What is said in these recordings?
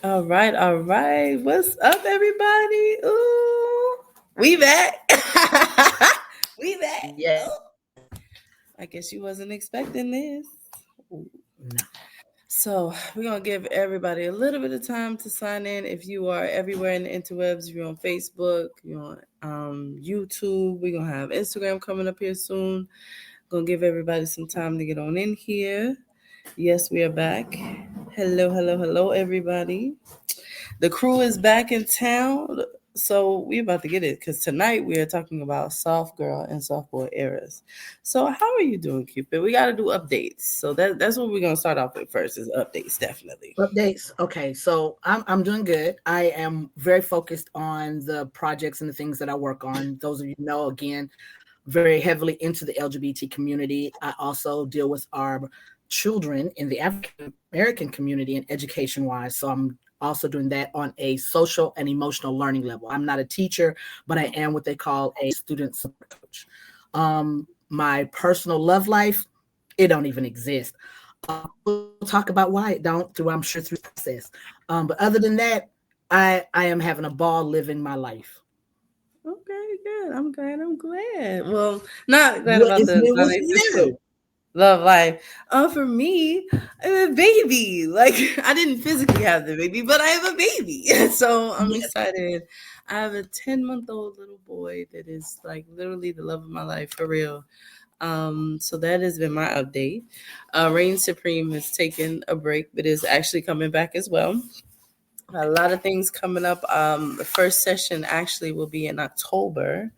All right, all right. What's up, everybody? Ooh, we back. We back. Yes. Oh, I guess you wasn't expecting this. Ooh. No. So we're gonna give everybody a little bit of time to sign in. If you are everywhere in the interwebs, if you're on Facebook, you're on YouTube, we're gonna have Instagram coming up here soon. Gonna give everybody some time to get on in here. Yes, we are back. Hello, hello, hello, everybody. The crew is back in town. So we about to get it because tonight we are talking about soft girl and soft boy eras. So how are you doing, Cupid? We got to do updates. So that's what we're gonna start off with first is updates, definitely. Updates. Okay, so I'm doing good. I am very focused on the projects and the things that I work on. Those of you know, again, very heavily into the LGBT community. I also deal with our children in the African American community and education wise. So I'm also doing that on a social and emotional learning level. I'm not a teacher, but I am what they call a student support coach. My personal love life, it don't even exist. We'll talk about why it don't through, I'm sure, through the process. But other than that, I am having a ball living my life. Okay, good. I'm glad. I'm glad. Well, not glad What about is the new with non-existent you? love life. For me, I'm a baby. Like I didn't physically have the baby, but I have a baby. So I'm Yes. excited. I have a 10-month-old little boy that is like literally the love of my life for real. So that has been my update. Reign Supreme has taken a break, but is actually coming back as well. A lot of things coming up. The first session actually will be in October.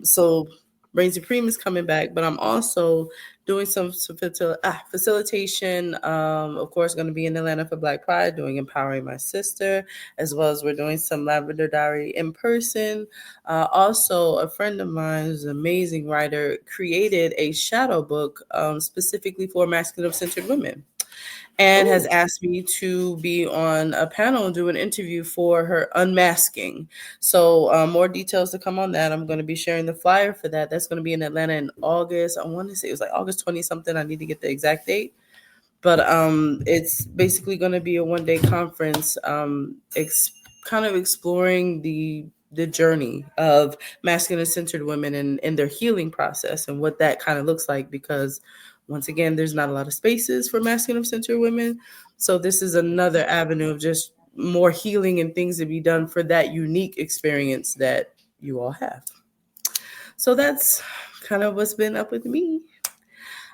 So Reign Supreme is coming back, but I'm also doing some facilitation. Of course, going to be in Atlanta for Black Pride, doing Empowering My Sister, as well as we're doing some Lavender Diary in person. Also, a friend of mine who's an amazing writer created a shadow book specifically for masculine-centered women and has Oh, asked me to be on a panel and do an interview for her unmasking. So more details to come on that. I'm going to be sharing the flyer for that. That's going to be in Atlanta in August. I want to say it was like August 20 something. I need to get the exact date. But it's basically going to be a one-day conference, kind of exploring the journey of masculine centered women and their healing process and what that kind of looks like because once again there's not a lot of spaces for masculine centered women, so this is another avenue of just more healing and things to be done for that unique experience that you all have. So that's kind of what's been up with me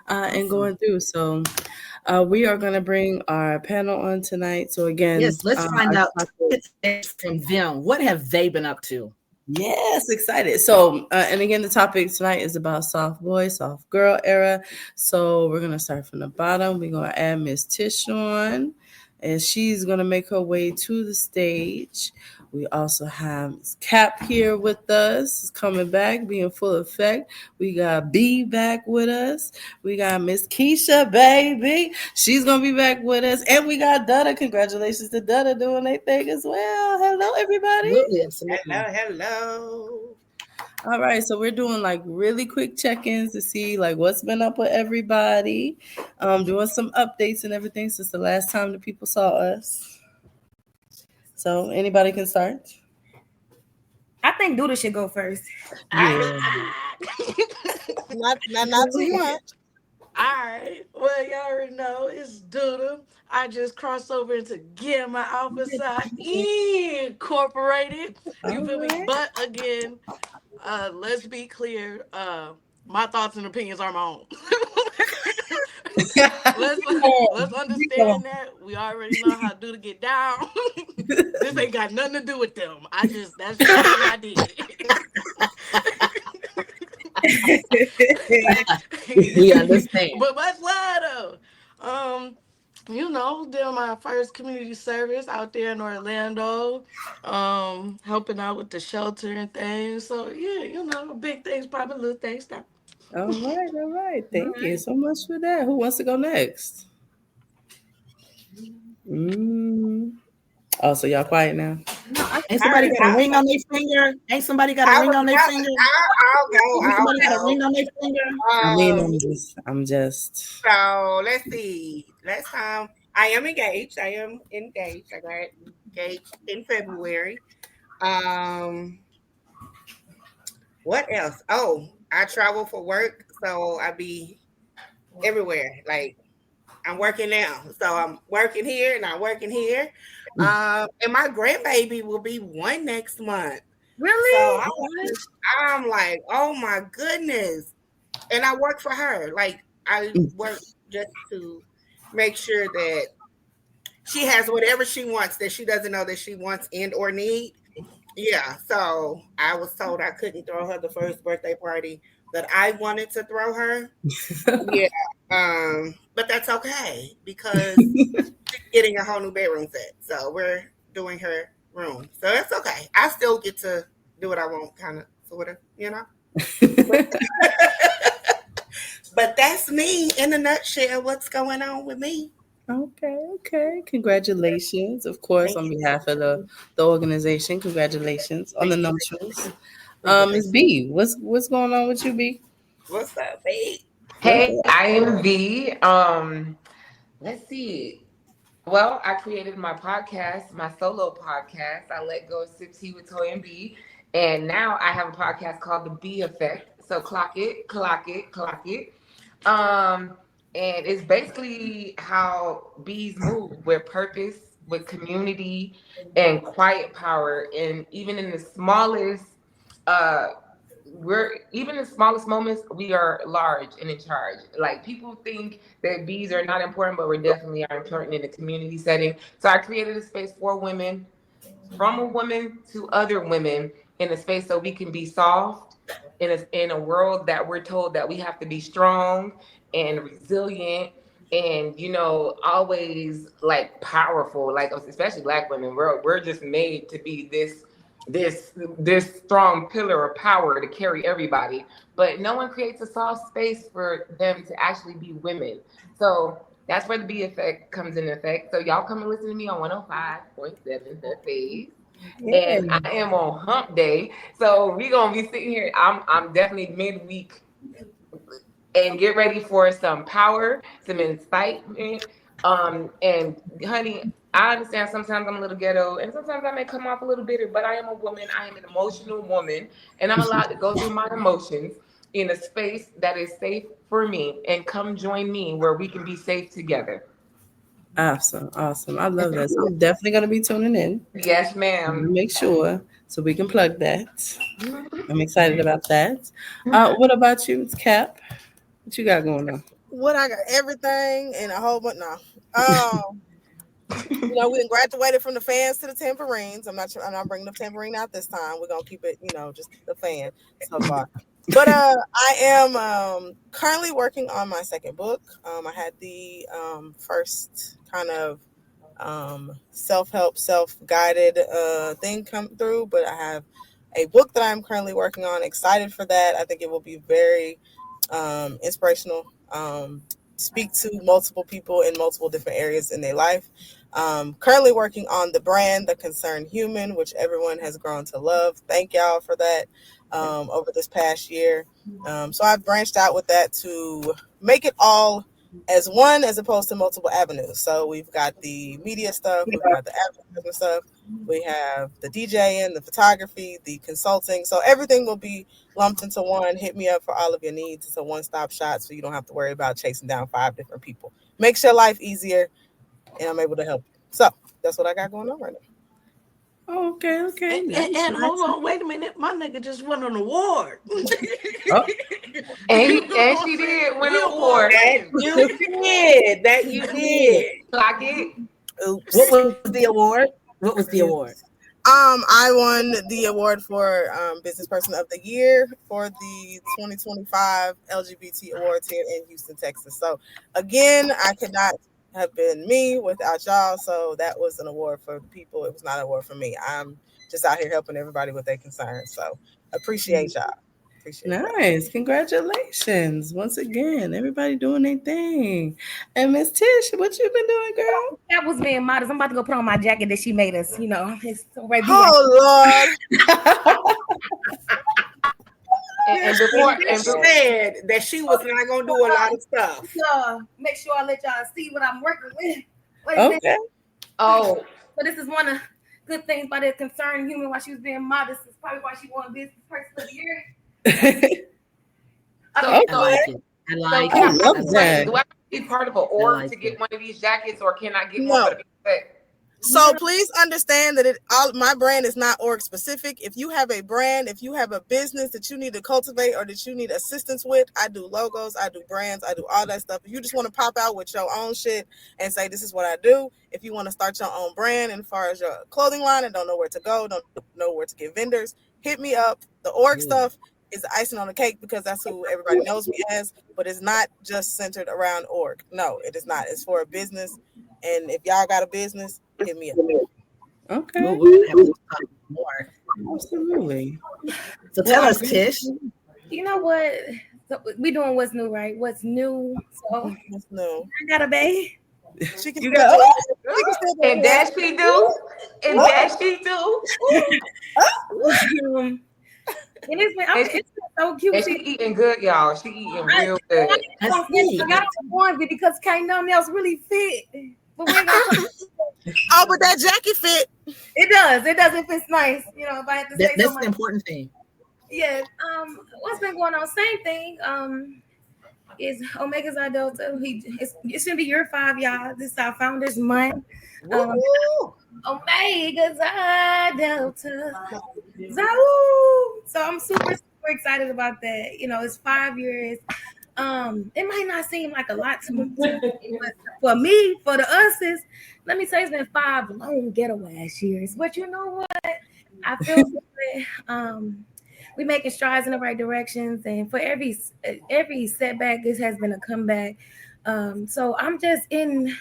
and awesome. going through. So we are going to bring our panel on tonight. So again, Yes, let's find our out topic. from them. What have they been up to? Yes, excited. So, and again, the topic tonight is about soft boy, soft girl era. So we're gonna start from the bottom. We're gonna add Miss Tish on, and she's gonna make her way to the stage. We also have Miss Cap here with us, coming back, being full effect. We got B back with us. We got Miss Keisha, baby. She's gonna be back with us, and we got Dutta. Congratulations to Dutta doing their thing as well. Hello, everybody. Absolutely, Hello, absolutely. hello. All right, so we're doing like really quick check-ins to see like what's been up with everybody. Doing some updates and everything since the last time the people saw us. So anybody can start. I think Duda should go first. Yeah. Not too much. All right. Well, y'all already know it's Doodle. I just crossed over into Gamma Alpha Psi Incorporated. You All feel me? right. But again, let's be clear. My thoughts and opinions are my own. let's let's understand that. We already know how Doodle get down. This ain't got nothing to do with them. That's just something I did. We understand. But much love though. Doing my first community service out there in Orlando, helping out with the shelter and things. So yeah, big things, probably little things. Stuff. All right, all right. All Thank you right. so much for that. Who wants to go next? Mm. Oh, so y'all quiet now? No, I Ain't All somebody right, got a ring on their finger? Ain't somebody got a ring on their finger? I'll go. Ain't I'll somebody got a go. ring on their finger? I mean, Um, I'm just. so let's see. Last time I am engaged. I am engaged. I got engaged in February. Um, what else? Oh, I travel for work, so I be everywhere. Like I'm working now, so I'm working here and I'm working here. And my grandbaby will be 1 next month. So Really? I'm like, oh my goodness. And I work for her. Like I work just to make sure that she has whatever she wants that she doesn't know that she wants and or need. Yeah. So I was told I couldn't throw her the first birthday party that I wanted to throw her. Yeah. But that's okay because she's getting a whole new bedroom set. So we're doing her room. So that's okay. I still get to do what I want, kind of, sort of, you know. But that's me in a nutshell. What's going on with me? Okay. Congratulations, of course, Thank on you. behalf of the organization. Congratulations on the Thank you. nuptials. Thank you. Miss B, what's going on with you, B? What's up, babe? What's Hey, I am V. Let's see. Well, I created my podcast, my solo podcast. I let go of Sip Tea with Toy and B. And now I have a podcast called The B Effect. So clock it, clock it, clock it. Um, and it's basically how bees move with purpose, with community and quiet power. And even in the smallest uh we're even in the smallest moments, we are large and in charge. Like people think that bees are not important, but we definitely are important in the community setting. So I created a space for women, from a woman to other women, in a space so we can be soft in a world that we're told that we have to be strong and resilient and always like powerful, like especially Black women. We're just made to be this strong pillar of power to carry everybody, but no one creates a soft space for them to actually be women. So that's where the B effect comes in effect. So y'all come and listen to me on 105.7 The Phase. Yeah. And I am on hump day. So we gonna be sitting here. I'm definitely midweek and get ready for some power, some excitement. And honey, I understand sometimes I'm a little ghetto and sometimes I may come off a little bitter, but I am a woman. I am an emotional woman, and I'm allowed to go through my emotions in a space that is safe for me. And come join me where we can be safe together. Awesome. I love that. So I'm definitely gonna be tuning in. Yes, ma'am. Make sure so we can plug that. I'm excited about that. What about you, Cap? What you got going on? What I got everything and a whole bunch. No, we done graduated from the fans to the tambourines. I'm not bringing the tambourine out this time. We're gonna keep it, just the fan so far. But I am currently working on my second book. I had the first kind of self-help, self-guided thing come through, but I have a book that I'm currently working on. Excited for that. I think it will be very inspirational. Speak to multiple people in multiple different areas in their life. Currently working on the brand, The Concerned Human, which everyone has grown to love. Thank y'all for that over this past year. So I've branched out with that to make it all as one as opposed to multiple avenues. So we've got the media stuff, we've got the advertising stuff, we have the DJing, the photography, the consulting. So everything will be lumped into one. Hit me up for all of your needs. It's a one-stop shop, so you don't have to worry about chasing down 5 different people. Makes your life easier, and I'm able to help you. So that's what I got going on right now. Okay. And hold on, wait a minute. My nigga just won an award. Oh. And she did win an award. That you did. Clock it. Oops. What was the award? What was the award? I won the award for Business Person of the Year for the 2025 LGBT Awards here in Houston, Texas. So again, I could not have been me without y'all. So that was an award for the people. It was not an award for me. I'm just out here helping everybody with their concerns. So appreciate y'all. Nice. Congratulations. Once again, everybody doing their thing. And Miss Tish, what you been doing, girl? That was being modest. I'm about to go put on my jacket that she made us. It's already Oh Lord. And before said that she was not gonna do a lot of stuff. make sure I let y'all see what I'm working with. Okay. Oh, So this is one of good things about it concerning human while she was being modest. It's probably why she won business person of the year. so, Okay. I like it. I so like can I it. love I like that. do I have to be part of an I org like to get it. one of these jackets, or can I get one No. for the people? So please understand that my brand is not org specific. If you have a brand, if you have a business that you need to cultivate or that you need assistance with, I do logos, I do brands, I do all that stuff. If you just want to pop out with your own shit and say this is what I do, if you want to start your own brand and as far as your clothing line and don't know where to go, don't know where to get vendors, hit me up. The org stuff is the icing on the cake because that's who everybody knows me as, but it's not just centered around org. No, it is not. It's for a business. And if y'all got a business, hit me up. Okay. Ooh, we're gonna have to talk more. Absolutely. So tell us, Tish. You know what? So we doing what's new, right? What's new? So No, I got a bae. she can You still got do it. She can still do And it. that she do, and that she do, And it's been so cute. and she eating good, y'all. She eating real good. I got on onesie because can't nothing else really fit. But we ain't gonna talk. Oh, but that jacket fit. It does. It does if it's nice. You know, if I have to say so That's the much. important thing. Yeah. What's been going on? Same thing. Is Omega's our Delta. It's gonna be year 5, y'all. This is our founders month. Omega's our Delta. So I'm super excited about that. You know, it's 5 years. It might not seem like a lot to me, but for me, for the uses, let me say it's been 5 long ghetto ass years. But you know what? I feel good. We're making strides in the right directions, and for every setback, this has been a comeback. So I'm just in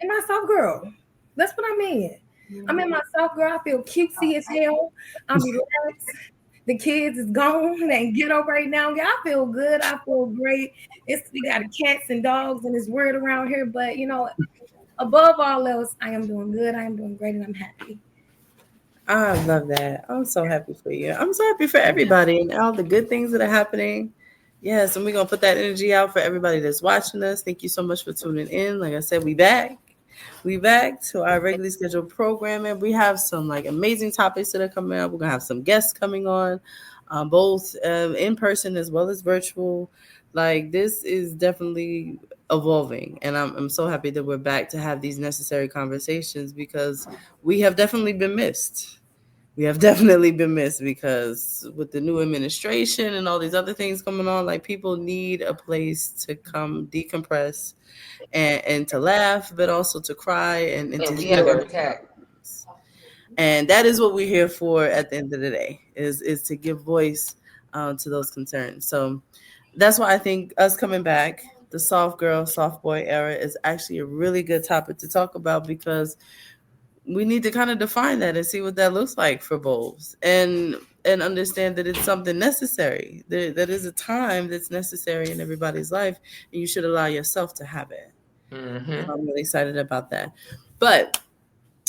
my soft girl. That's what I mean. I'm in my soft girl. I feel cutesy as hell. I'm relaxed. The kids is gone and ghetto right now. I feel good. I feel great. We got cats and dogs and it's weird around here, but you know, above all else, I am doing good. I am doing great, and I'm happy. I love that. I'm so happy for you. I'm so happy for everybody and all the good things that are happening. Yes, and we're gonna put that energy out for everybody that's watching us. Thank you so much for tuning in. Like I said, we back. We back to our regularly scheduled programming. We have some like amazing topics that are coming up. We're gonna have some guests coming on, both in person as well as virtual. Like this is definitely evolving, and I'm so happy that we're back to have these necessary conversations because we have definitely been missed. We have definitely been missed because with the new administration and all these other things coming on, like people need a place to come decompress and to laugh, but also to cry and to And we heal. under attack. And that is what we're here for at the end of the day, is to give voice to those concerns. So that's why I think us coming back, the soft girl, soft boy era is actually a really good topic to talk about because we need to kind of define that and see what that looks like for both and understand that it's something necessary. That is a time that's necessary in everybody's life, and you should allow yourself to have it. Mm-hmm. So I'm really excited about that. But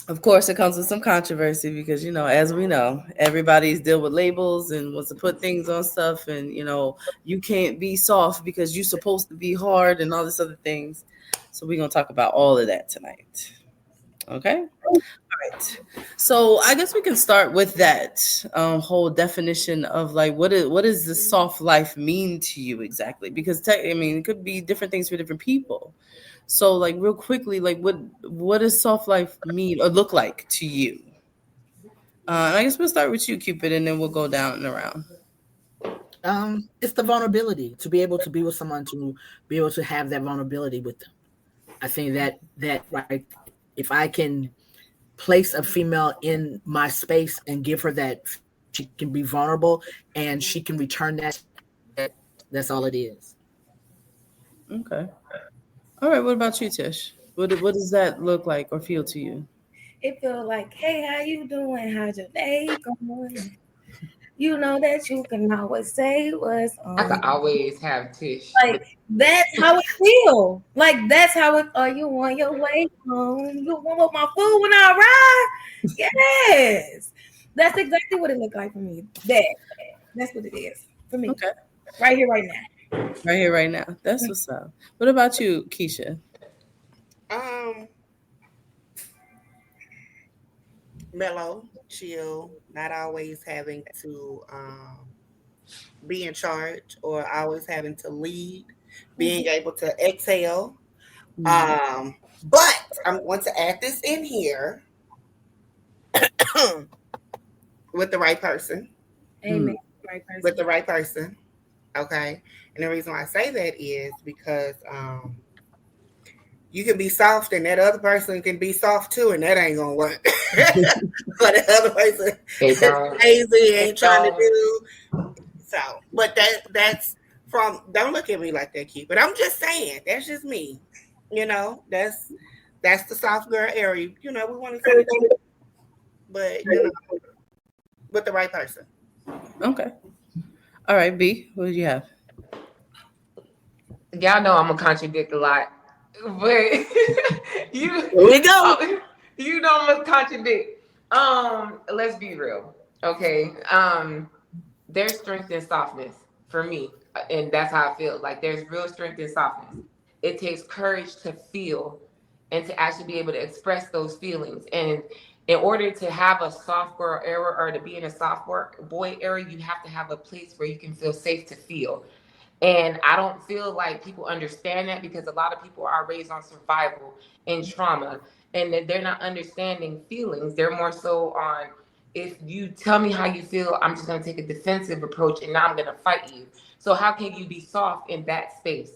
of course, it comes with some controversy because, you know, as we know, everybody's deal with labels and wants to put things on stuff. And, you know, you can't be soft because you're supposed to be hard and all this other things. So we're going to talk about all of that tonight. Okay. All right. So I guess we can start with that whole definition of like what does the soft life mean to you exactly? Because I mean, it could be different things for different people. So like real quickly, like what does soft life mean or look like to you? And I guess we'll start with you, Cupid, and then we'll go down and around. It's the vulnerability to be able to be with someone, to be able to have that vulnerability with them. I think that right, if I can place a female in my space and give her that, she can be vulnerable and she can return that. That's all it is. Okay. All right. What about you, Tish? What does that look like or feel to you? It feel like, hey, how you doing? How's your day going? You know that you can always say what's I could on. always have Tish. Like that's how it feel. Like that's how it. Are you on your way home? You want my food when I arrive? Yes, that's exactly what it looked like for me. That's what it is for me. Okay. Right here, right now. Right here, right now. That's what's up. What about you, Keisha? mellow, chill, not always having to be in charge or always having to lead, being able to exhale. But I'm going to add this in here with the right person. Amen. With the right person. Okay. And the reason why I say that is because you can be soft and that other person can be soft too, and that ain't gonna work. But the other person is lazy, ain't trying to do. So, but that's from. Don't look at me like that, Keith. But I'm just saying, that's just me. You know, that's the soft girl area. You know, we want to say, but you know, with the right person. Okay. All right, B, what do you have? Y'all know I'm gonna contradict a lot, but Here we go. You know I'm gonna contradict. Let's be real, okay? There's strength in softness for me, and that's how I feel. Like there's real strength in softness. It takes courage to feel and to actually be able to express those feelings. And in order to have a soft girl era or to be in a soft boy era, you have to have a place where you can feel safe to feel. And I don't feel like people understand that because a lot of people are raised on survival and trauma, and that they're not understanding feelings. They're more so on, if you tell me how you feel, I'm just going to take a defensive approach and now I'm going to fight you. So how can you be soft in that space?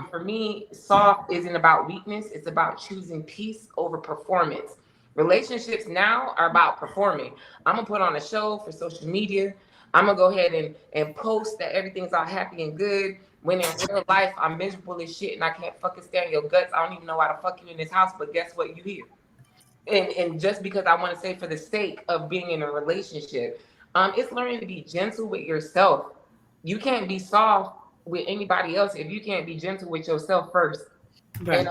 For me, soft isn't about weakness. It's about choosing peace over performance. Relationships now are about performing. I'm going to put on a show for social media. I'm going to go ahead and post that everything's all happy and good. When in real life, I'm miserable as shit and I can't fucking stand your guts. I don't even know why the fuck you in this house, but guess what? You here. And just because I want to say for the sake of being in a relationship, it's learning to be gentle with yourself. You can't be soft with anybody else if you can't be gentle with yourself first. Right.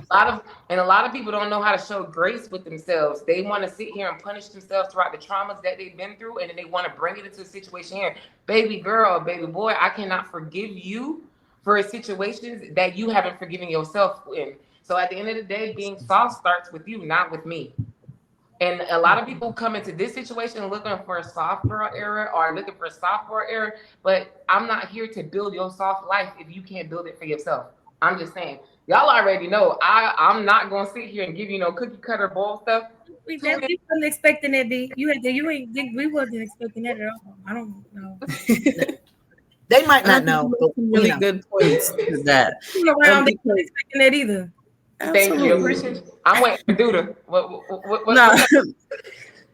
And a lot of people don't know how to show grace with themselves. They want to sit here and punish themselves throughout the traumas that they've been through, and then they want to bring it into a situation here. Baby girl, baby boy, I cannot forgive you for situations that you haven't forgiven yourself in. So at the end of the day, being soft starts with you, not with me. And a lot of people come into this situation looking for a soft girl era or looking for a soft boy era, but I'm not here to build your soft life if you can't build it for yourself. I'm just saying. Y'all already know I'm not gonna sit here and give you no cookie cutter bowl stuff. We wasn't expecting that, B. We wasn't expecting that at all. I don't know. They might not know. Really good points to that. Around expecting that either. Thank you. Appreciate you. I'm waiting for Duda. What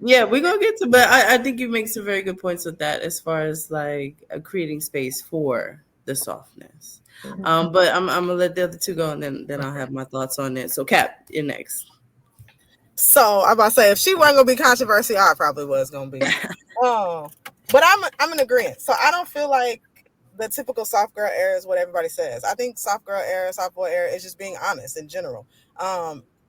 yeah, we're gonna get to, but I think you make some very good points with that as far as like creating space for the softness. But I'm gonna let the other two go, and then I'll have my thoughts on it. So, Cap, you're next. So I'm about to say, if she wasn't gonna be controversial, I probably was gonna be. But I'm in agreement. So I don't feel like the typical soft girl era is what everybody says. I think soft girl era, soft boy era is just being honest in general.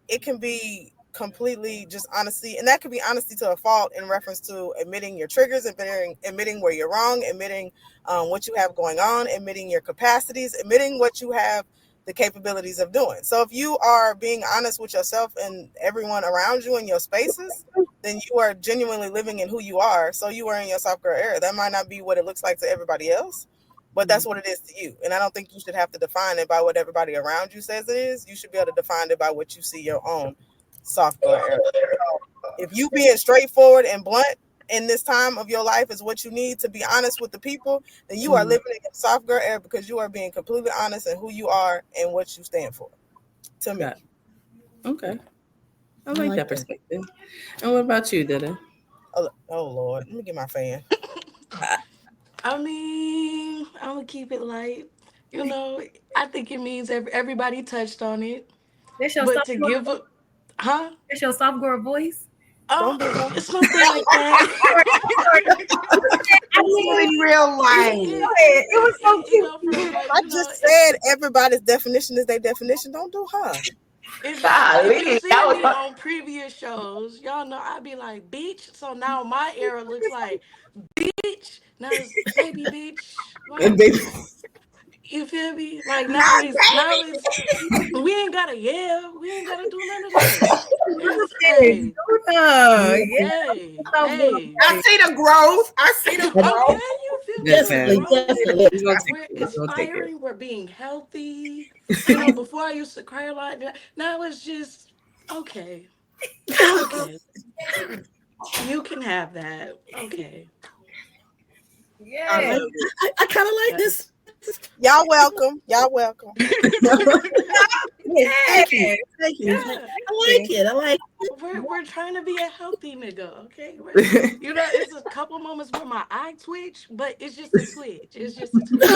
It can be completely just honesty, and that could be honesty to a fault in reference to admitting your triggers, admitting where you're wrong, admitting what you have going on, admitting your capacities, admitting what you have the capabilities of doing. So if you are being honest with yourself and everyone around you in your spaces, then you are genuinely living in who you are. So you are in your soft girl era. That might not be what it looks like to everybody else, but that's what it is to you. And I don't think you should have to define it by what everybody around you says it is. You should be able to define it by what you see your own soft girl era. If you being straightforward and blunt in this time of your life is what you need to be honest with the people, then you are living in a soft girl era because you are being completely honest in who you are and what you stand for. To me. Okay. I like that perspective. And what about you, Dida? Oh Lord, let me get my fan. I mean, I'm gonna keep it light. You know, I think it means everybody touched on it. That's your but soft to girl give a, huh? That's your soft girl voice. It's something like that. In real life. It was so cute. I just said everybody's definition is their definition. Don't do her. If you see me on previous shows, y'all know I'd be like, bitch. So now my era looks like, bitch. Now it's baby, bitch. Like, you feel me? Like now it's we ain't gotta yell. We ain't gotta do none of that. Yeah. Hey, hey. I see the growth. I see the growth. Okay, you feel me? Definitely, Growth. definitely. We're inspiring. We're being healthy. You know, before I used to cry a lot. Now it's just okay. Okay, you can have that. Okay. Yeah. I kind of like this. Y'all welcome. Y'all welcome. Yeah, thank you. Thank you. Yeah. I like it. I like We're trying to be a healthy nigga, okay? You know, it's a couple moments where my eye twitch, but it's just a twitch. It's just a twitch.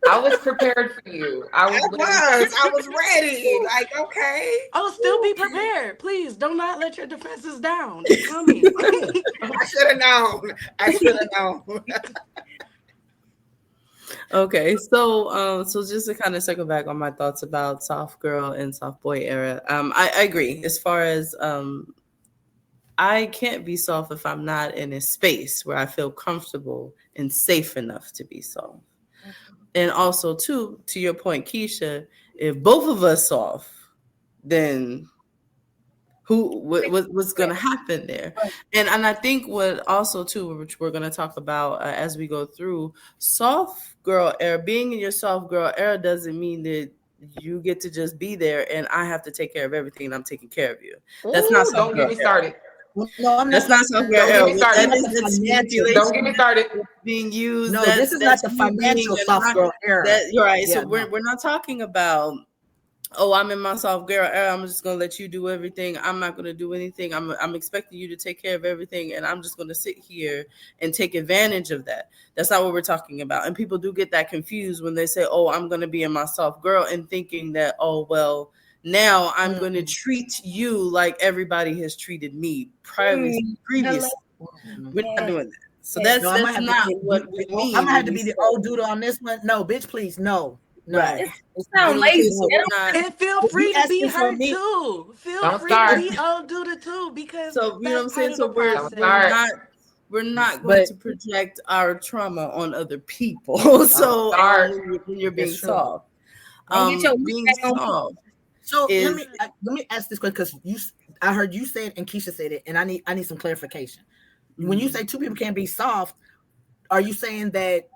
I was prepared for you. I was ready. Like, okay. Oh, still be prepared. Please do not let your defenses down. It's coming. I should have known. I should have known. Okay, so just to kind of circle back on my thoughts about soft girl and soft boy era, I agree. As far as I can't be soft if I'm not in a space where I feel comfortable and safe enough to be soft. And also, too, to your point, Keisha, if both of us soft, then what's going to happen there? And I think what also, too, which we're going to talk about as we go through, soft girl era, being in your soft girl era doesn't mean that you get to just be there and I have to take care of everything and I'm taking care of you. That's not soft. Don't get me started. No, I'm That's not. not soft girl Don't era. get me started. Don't get me started. Being used. No, this is not the financial soft girl era. You're right. Yeah, So we're not talking about, oh, I'm in my soft girl era. I'm just gonna let you do everything. I'm not gonna do anything. I'm expecting you to take care of everything, and I'm just gonna sit here and take advantage of that. That's not what we're talking about. And people do get that confused when they say, "Oh, I'm gonna be in my soft girl," and thinking that, "Oh, well, now I'm gonna treat you like everybody has treated me previously." We're not doing that. So that's not what we mean. I'm gonna have to be the old dude on this one. No, bitch, please, no. Right. It sounds lazy. And feel free to be her too. Feel free to be old dude too, because so you know what I'm saying. So we're not But- going to project our trauma on other people. So when you're being soft, being soft. So let me ask this question because I heard you say it and Keisha said it, and I need some clarification. When you say two people can't be soft, are you saying that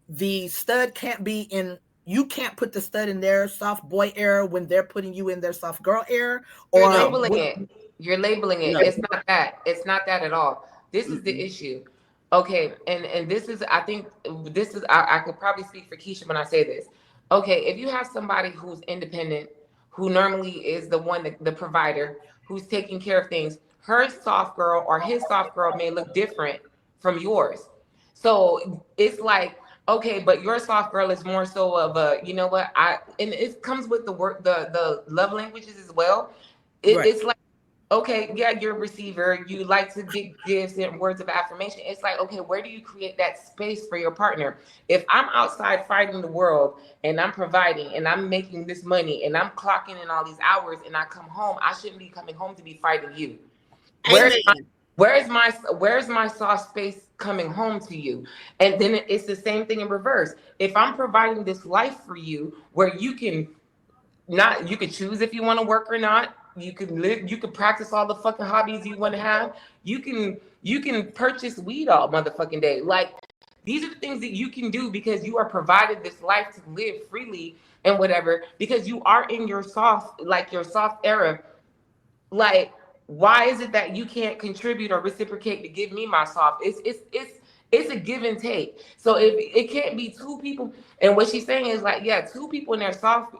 the stud can't be in? You can't put the stud in their soft boy era when they're putting you in their soft girl era, or You're labeling it. You're labeling it. No. It's not that. It's not that at all. This is the issue. Okay, and this is, I think this is, I could probably speak for Keisha when I say this. Okay, if you have somebody who's independent, who normally is the one, the provider, who's taking care of things, her soft girl or his soft girl may look different from yours. So it's like, okay, but your soft girl is more so of a, you know what, and it comes with the work, the love languages as well. It's like, okay, yeah, you're a receiver. You like to get gifts and words of affirmation. It's like, okay, where do you create that space for your partner? If I'm outside fighting the world and I'm providing and I'm making this money and I'm clocking in all these hours and I come home, I shouldn't be coming home to be fighting you. Where's my soft space coming home to you? And then it's the same thing in reverse. If I'm providing this life for you where you can choose if you want to work or not. You can live, you can practice all the fucking hobbies you want to have. You can purchase weed all motherfucking day. Like, these are the things that you can do because you are provided this life to live freely and whatever, because you are in your soft era. Like, why is it that you can't contribute or reciprocate to give me my soft? It's a give and take. So if it can't be two people, and what she's saying is like, yeah, two people in their soft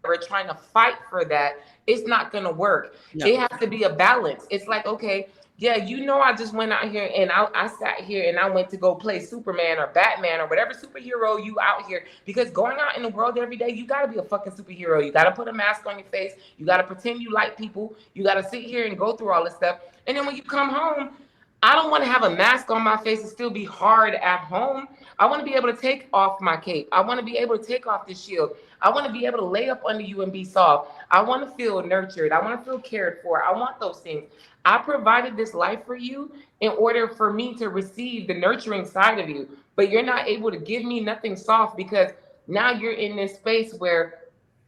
are trying to fight for that. It's not gonna work. No. It has to be a balance. It's like, okay, yeah, I just went out here and I sat here and I went to go play Superman or Batman or whatever superhero you out here, because going out in the world every day, you gotta be a fucking superhero. You gotta put a mask on your face. You gotta pretend you like people. You gotta sit here and go through all this stuff. And then when you come home, I don't want to have a mask on my face and still be hard at home. I want to be able to take off my cape. I want to be able to take off the shield. I want to be able to lay up under you and be soft. I want to feel nurtured. I want to feel cared for. I want those things. I provided this life for you in order for me to receive the nurturing side of you. But you're not able to give me nothing soft because now you're in this space where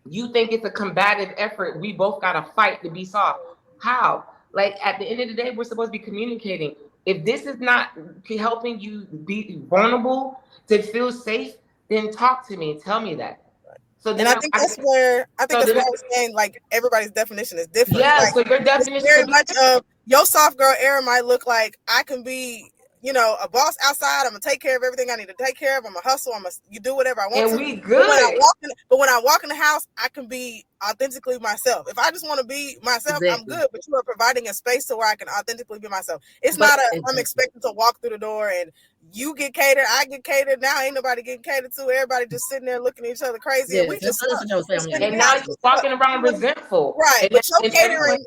you think it's a combative effort. We both got to fight to be soft. How? Like at the end of the day, we're supposed to be communicating. If this is not helping you be vulnerable to feel safe, then talk to me. Tell me that. So then I think that's where I was saying, like, everybody's definition is different. Yeah, like, so your definition very much of your soft girl era might look like I can be, you know, a boss outside. I'm gonna take care of everything I need to take care of. I'm gonna hustle. You do whatever I want and to. We good. But when I walk in the house, I can be authentically myself. If I just want to be myself, I'm good. But you are providing a space to where I can authentically be myself. It's not I'm expected to walk through the door and you get catered, I get catered. Now ain't nobody getting catered to. Everybody just sitting there looking at each other crazy. And we just and now you're walking around resentful. Right. But your catering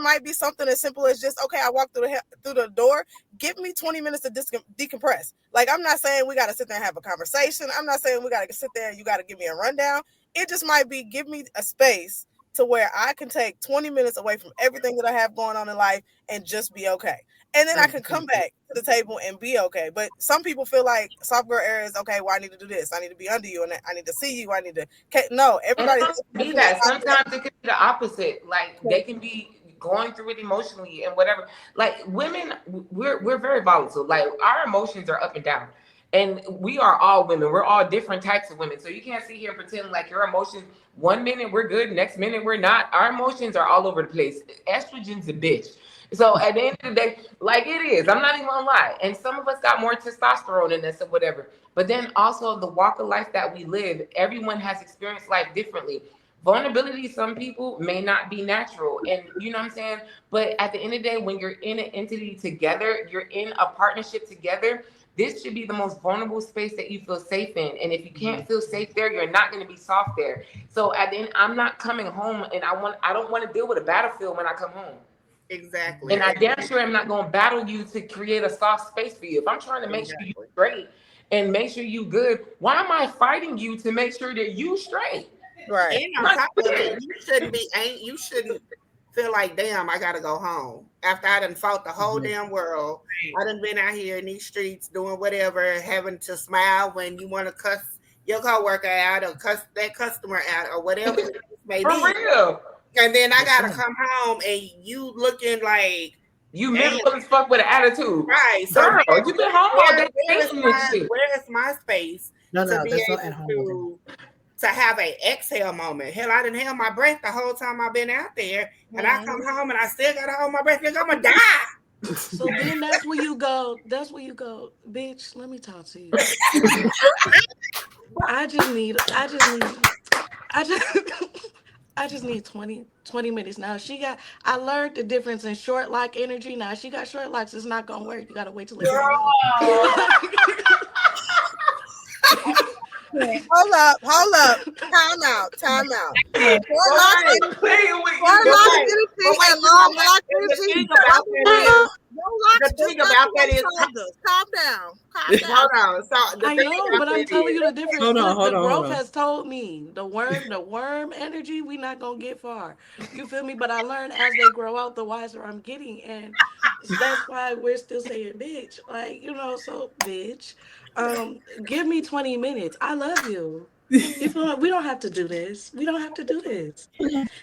might be something as simple as just, okay, I walked through the door. Give me 20 minutes to decompress. Like, I'm not saying we got to sit there and have a conversation. I'm not saying we got to sit there and you got to give me a rundown. It just might be give me a space to where I can take 20 minutes away from everything that I have going on in life and just be okay. And then I can come back to the table and be okay. But some people feel like soft girl era is, okay, well, I need to do this. I need to be under you and I need to see you. I need to... No, everybody... be that. Sometimes it could be the opposite. Like, they can be going through it emotionally and whatever. Like, women, we're very volatile. Like, our emotions are up and down. And we are all women. We're all different types of women. So you can't sit here and pretend like your emotions, 1 minute we're good, next minute we're not. Our emotions are all over the place. Estrogen's a bitch. So at the end of the day, like, it is. I'm not even gonna lie. And some of us got more testosterone in us or whatever. But then also the walk of life that we live, everyone has experienced life differently. Vulnerability, some people may not be natural. And you know what I'm saying? But at the end of the day, when you're in an entity together, you're in a partnership together, this should be the most vulnerable space that you feel safe in. And if you can't feel safe there, you're not going to be soft there. So at the end, I'm not coming home and I don't want to deal with a battlefield when I come home. Exactly. And I damn sure am not going to battle you to create a soft space for you. If I'm trying to make sure you're straight and make sure you good, why am I fighting you to make sure that you straight? Right. And on top of it, you shouldn't feel like, damn, I gotta go home. After I done fought the whole damn world, I done been out here in these streets doing whatever, having to smile when you want to cuss your coworker out or cuss that customer out or whatever it may be. For real. And then I gotta come home and you looking like you miserable as fuck with an attitude. Right. So girl, you been home. Where is my space to be able to have an exhale moment? Hell, I didn't have my breath the whole time I've been out there. And I come home and I still gotta hold my breath. Nigga, I'm gonna die. So then that's where you go, bitch, let me talk to you. I just need 20 minutes. Now I learned the difference in short lock energy. Now she got short locks, it's not gonna work. You gotta wait till it's Hold up. Time out. The thing about that is, calm down. Hold on. So I know, but I'm telling you the difference. Hold on. Growth has told me the worm energy, we not gonna get far. You feel me? But I learned as they grow out, the wiser I'm getting, and that's why we're still saying bitch. Like, you know, so bitch. Give me 20 minutes. I love you. We don't have to do this.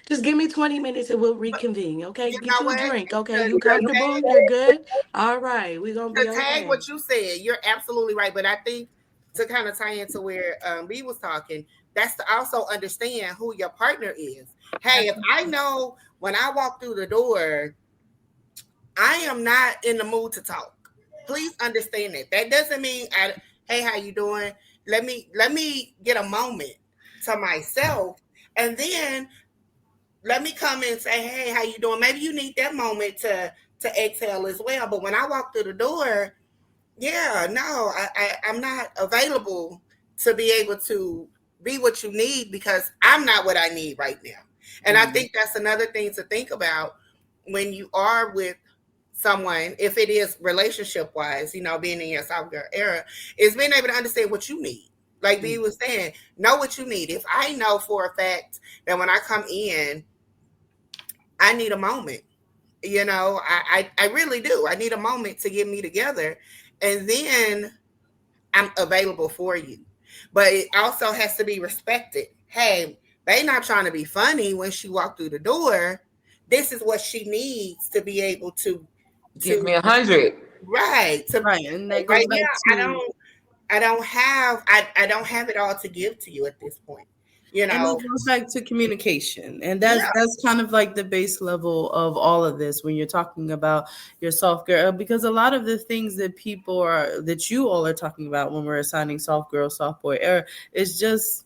Just give me 20 minutes and we'll reconvene. Okay, get you a drink. Okay, you comfortable? You're good. All right, we're gonna be okay. Tag what you said. You're absolutely right. But I think to kind of tie into where Lee was talking, that's to also understand who your partner is. Hey, if I know when I walk through the door, I am not in the mood to talk. Please understand that. That doesn't mean hey, how you doing? Let me get a moment to myself, and then let me come and say, hey, how you doing? Maybe you need that moment to exhale as well. But when I walk through the door, I'm not available to be able to be what you need because I'm not what I need right now. And I think that's another thing to think about when you are with someone, if it is relationship wise, you know, being in your soft girl era, is being able to understand what you need. Like B was saying, know what you need. If I know for a fact that when I come in, I need a moment, you know, I really do. I need a moment to get me together, and then I'm available for you. But it also has to be respected. Hey, they not trying to be funny when she walked through the door. this is what she needs to be able to give me 100. Right. Right. And that goes Right back now, to I don't have it all to give to you at this point. You and know. it goes back to communication. And Yeah. that's kind of like the base level of all of this when you're talking about your soft girl, because a lot of the things that you all are talking about when we're assigning soft girl, soft boy era is just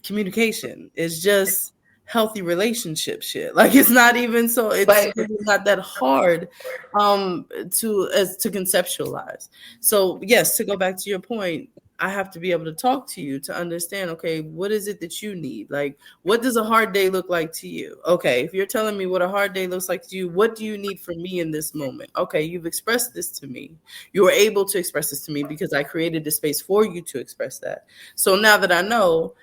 communication. It's just healthy relationship shit. Like it's not even so it's really not that hard to conceptualize. So yes, to go back to your point, I have to be able to talk to you to understand, okay, what is it that you need? Like, what does a hard day look like to you? Okay, if you're telling me what a hard day looks like to you, what do you need from me in this moment? Okay, you've expressed this to me. You were able to express this to me because I created the space for you to express that. So now that I know,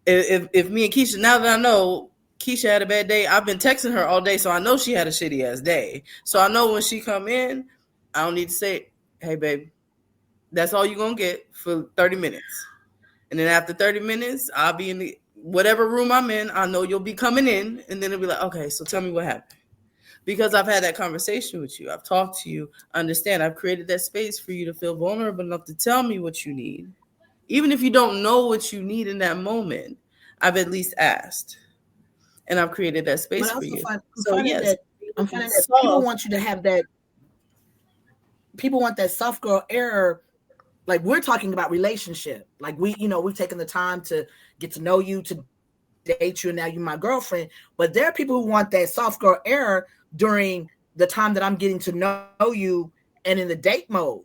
if me and Keisha, now that I know Keisha had a bad day, I've been texting her all day, so I know she had a shitty ass day. So I know when she come in, I don't need to say, hey, babe, that's all you're going to get for 30 minutes. And then after 30 minutes, I'll be in the whatever room I'm in. I know you'll be coming in. And then it'll be like, okay, so tell me what happened. Because I've had that conversation with you. I've talked to you. Understand, I've created that space for you to feel vulnerable enough to tell me what you need. Even if you don't know what you need in that moment, I've at least asked. And I've created that space for you. I'm finding that people want you to have that. People want that soft girl era. Like we're talking about relationship. Like we've taken the time to get to know you, to date you, and now you're my girlfriend. But there are people who want that soft girl era during the time that I'm getting to know you and in the date mode.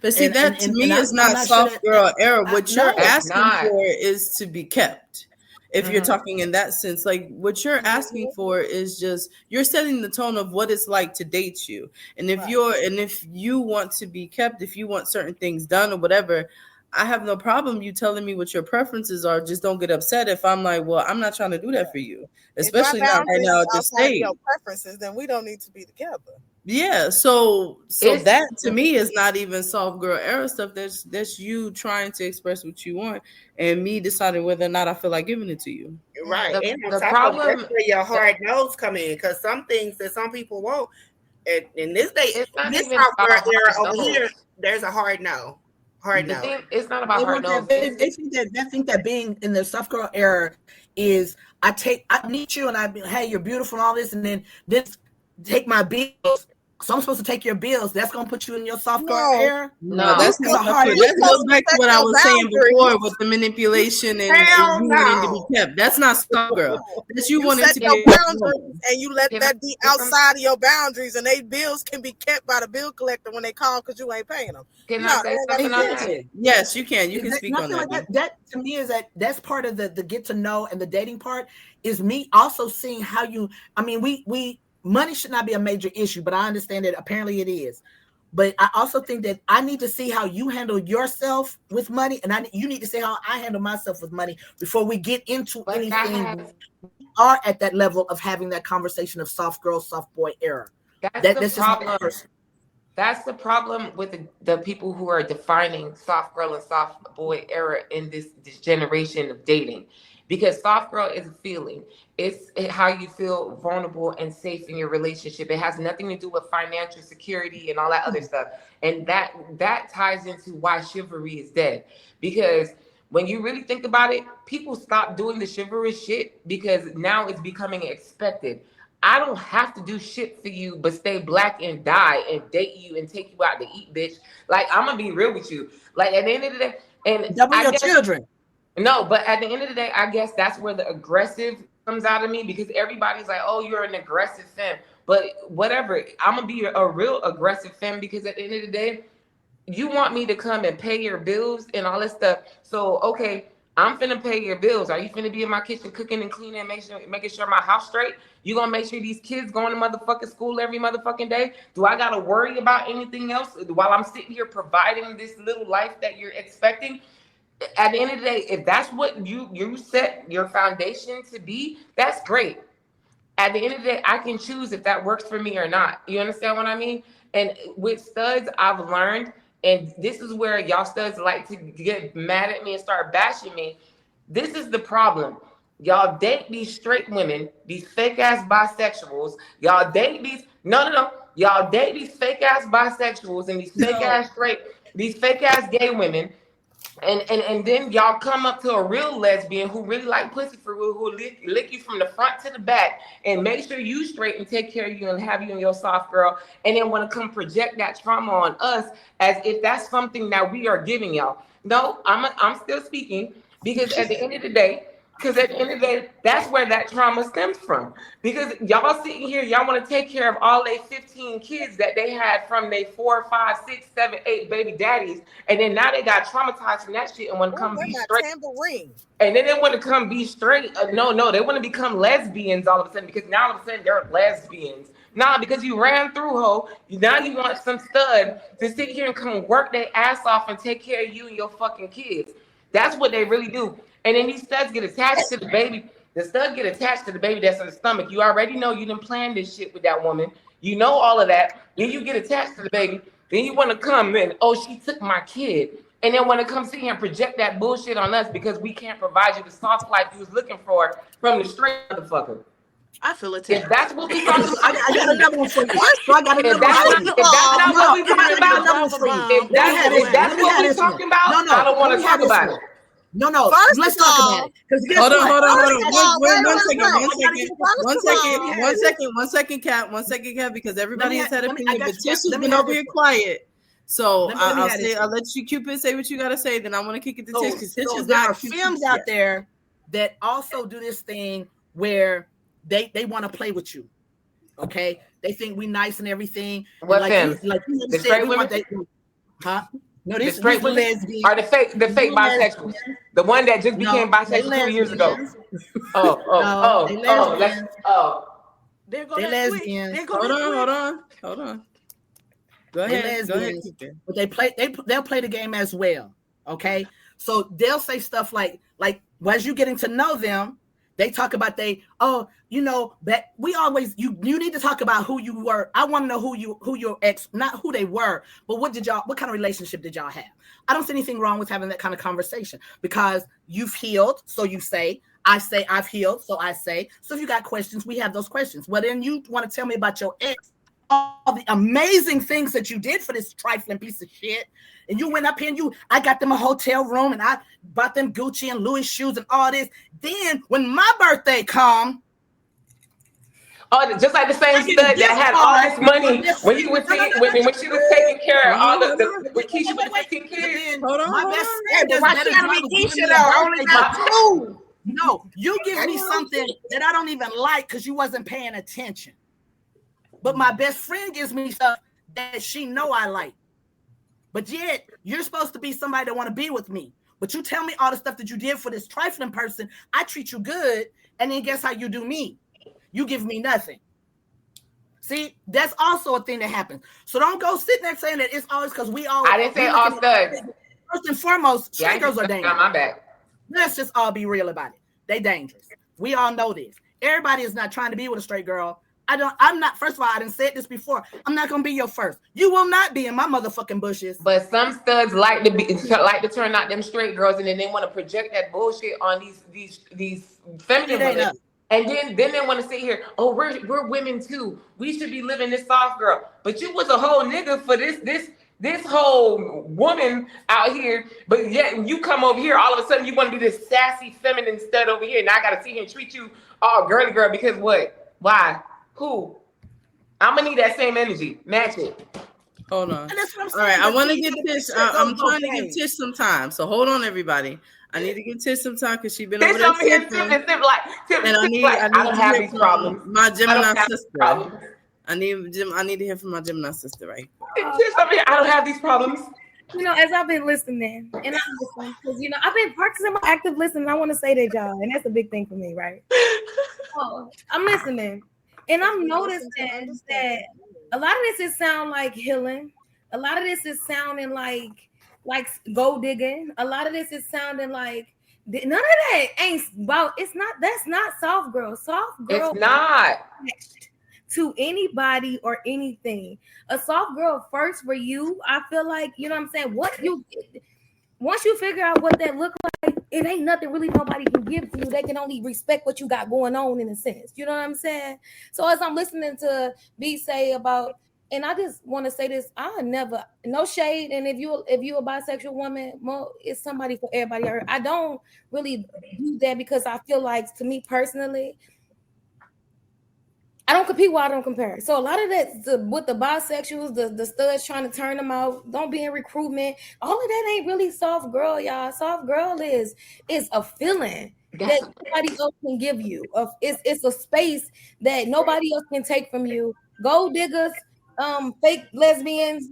But see, to me is not soft girl era. What you're asking for is to be kept. If you're talking in that sense, like what you're asking for is just you're setting the tone of what it's like to date you. And if you want to be kept, if you want certain things done or whatever, I have no problem you telling me what your preferences are. Just don't get upset if I'm like, well, I'm not trying to do that for you, especially not right now at this stage. Your preferences, then we don't need to be together. Yeah, so that to me is not even soft girl era stuff. That's you trying to express what you want, and me deciding whether or not I feel like giving it to you. Right, and the problem that's where your hard nose come in, because some things that some people want, in this day, this soft girl era over here, there's a hard no. Hard no. It's not about hard no. They think that being in the soft girl era is I meet you and I be, hey, you're beautiful and all this, and then this take my bills. So I'm supposed to take your bills. That's gonna put you in your soft girl era. No, that's not hard. That goes back to what I was saying before with the manipulation and you wanting to be kept. That's not soft girl. That's you wanting to be boundaries, and you let that be outside of your boundaries, and they bills can be kept by the bill collector when they call because you ain't paying them. Can I say something on that? Yes, you can. You can speak on that. That to me is that's part of the get to know and the dating part is me also seeing how you. I mean, we money should not be a major issue, but I understand that apparently it is. But I also think that I need to see how you handle yourself with money, and you need to see how I handle myself with money before we get into anything. We are at that level of having that conversation of soft girl, soft boy era. That's the problem. That's the problem with the people who are defining soft girl and soft boy era in this generation of dating. Because soft girl is a feeling. It's how you feel vulnerable and safe in your relationship. It has nothing to do with financial security and all that other stuff. And that ties into why chivalry is dead. Because when you really think about it, people stop doing the chivalrous shit because now it's becoming expected. I don't have to do shit for you, but stay black and die and date you and take you out to eat, bitch. Like, I'm gonna be real with you. Like, at the end of the day, and double your children. No, but at the end of the day, I guess that's where the aggressive comes out of me, because everybody's like, oh, you're an aggressive femme. But whatever, I'm going to be a real aggressive femme, because at the end of the day, you want me to come and pay your bills and all this stuff. So, okay, I'm finna pay your bills. Are you finna be in my kitchen cooking and cleaning and making sure my house straight? You gonna make sure these kids going to motherfucking school every motherfucking day? Do I gotta worry about anything else while I'm sitting here providing this little life that you're expecting? At the end of the day, if that's what you set your foundation to be, that's great. At the end of the day, I can choose if that works for me or not. You understand what I mean? And with studs, I've learned, and this is where y'all studs like to get mad at me and start bashing me. This is the problem. Y'all date these straight women, these fake ass bisexuals. Y'all date these no. Y'all date these fake ass bisexuals and these fake ass gay women. And then y'all come up to a real lesbian who really like pussy for real, who lick you from the front to the back and make sure you straight and take care of you and have you in your soft girl, and then want to come project that trauma on us as if that's something that we are giving y'all. No, I'm still speaking because at the end of the day, that's where that trauma stems from. Because y'all sitting here, y'all want to take care of all they 15 kids that they had from their 4, 5, 6, 7, 8 baby daddies, and then now they got traumatized from that shit and want to come be straight. Tambourine. And then they want to come be straight. No, they want to become lesbians all of a sudden because now all of a sudden they're lesbians. Nah, because you ran through, ho. Now you want some stud to sit here and come work their ass off and take care of you and your fucking kids. That's what they really do. And then these studs get attached to the baby. The stud get attached to the baby that's in the stomach. You already know you didn't plan this shit with that woman. You know all of that. Then you get attached to the baby. Then you want to come in. Oh, she took my kid. And then want to come sit here and project that bullshit on us because we can't provide you the soft life you was looking for from the straight motherfucker. I feel it. If that's what we talking about, I got another one for you. So I got another one for you. If that's not what we talking about, if that's what we talking about, I don't want to talk about it. No, let's talk about it. Hold on. One second, Cap, because everybody has had an opinion, but Tish has been over here quiet. So I'll let you Cupid say what you gotta say. Then I want to kick it to Tish because Tish is there not are femmes out there that also do this thing where they want to play with you. Okay, they think we nice and everything. What like femmes? Like you the said, straight women? Huh? No, this straight lesbian. Are the fake bisexuals? The one that just became bisexual 2 years ago. They're lesbians. Hold on. Go ahead. But they'll play the game as well. Okay, so they'll say stuff like as you getting to know them, they talk about that we always you need to talk about who you were. I want to know who your ex, not who they were, but what kind of relationship did y'all have? I don't see anything wrong with having that kind of conversation because you've healed, so you say. I say I've healed, so I say. So if you got questions, we have those questions. Well, then you want to tell me about your ex, all the amazing things that you did for this trifling piece of shit. And you went up here and I got them a hotel room and I bought them Gucci and Louis shoes and all this. Then when my birthday come, just like the same stud that had all this money when she was taking care of all when Keisha was 15 kids. Hold on. My best friend does No, you give me something that I don't even like because you wasn't paying attention. But my best friend gives me stuff that she know I like. But yet, you're supposed to be somebody that want to be with me. But you tell me all the stuff that you did for this trifling person. I treat you good, and then guess how you do me? You give me nothing. See, that's also a thing that happens. So don't go sitting there saying that it's always because we all. I didn't say all studs. First and foremost, straight girls are dangerous. My bad. Let's just all be real about it. They dangerous. We all know this. Everybody is not trying to be with a straight girl. I'm not, first of all, I didn't say this before. I'm not going to be your first. You will not be in my motherfucking bushes. But some studs like to turn out them straight girls and then they want to project that bullshit on these feminine women. And then they want to sit here, oh, we're women too. We should be living this soft girl. But you was a whole nigga for this whole woman out here. But yet when you come over here, all of a sudden you want to be this sassy feminine stud over here. Now I got to see him treat you all girly girl because what? Why? Who? I'm gonna need that same energy. Match it. Hold on. All right, I want to get Tish. I'm trying to give Tish some time. So hold on, everybody. I need to give Tish some time because she's been over there sipping. And I need to have these problems. My Gemini sister. I need to hear from my Gemini sister, right? Tish, I don't have these problems. As I've been listening, and I'm listening because I've been practicing my active listening. I want to say that, y'all, and that's a big thing for me, right? I'm listening. And I'm noticing that a lot of this is sound like healing. A lot of this is sounding like gold digging. A lot of this is sounding like none of that ain't about. It's not. That's not soft girl. Soft girl. It's not to anybody or anything. A soft girl first for you. I feel like what I'm saying. Once you figure out what that look like, it ain't nothing really nobody can give to you. They can only respect what you got going on in a sense. You know what I'm saying? So as I'm listening to B say about, and I just want to say this, I never, no shade. And if you a bisexual woman, it's somebody for everybody. I don't really do that because I feel like, to me personally, I don't compete where I don't compare. So a lot of that with the bisexuals, the studs trying to turn them out, don't be in recruitment. All of that ain't really soft girl, y'all. Soft girl is a feeling that nobody else can give you. It's a space that nobody else can take from you. Gold diggers, fake lesbians,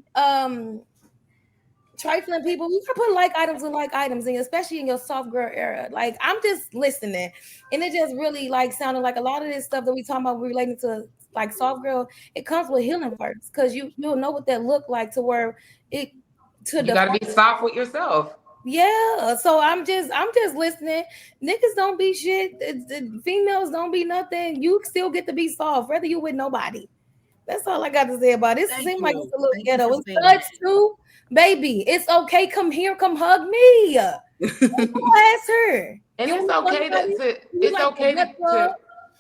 trifling people, you can put like items with like items, and especially in your soft girl era. Like, I'm just listening, and it just really like sounded like a lot of this stuff that we talking about relating to like soft girl. It comes with healing first, because you'll know what that look like to where it you gotta be soft with yourself. Yeah, so I'm just listening. Niggas don't be shit. Females don't be nothing. You still get to be soft, whether you with nobody. That's all I got to say about it. It seems like it's a little ghetto. It's studs too, baby. It's okay. Come here. Come hug me. Ask her. And it's okay to. It's okay to.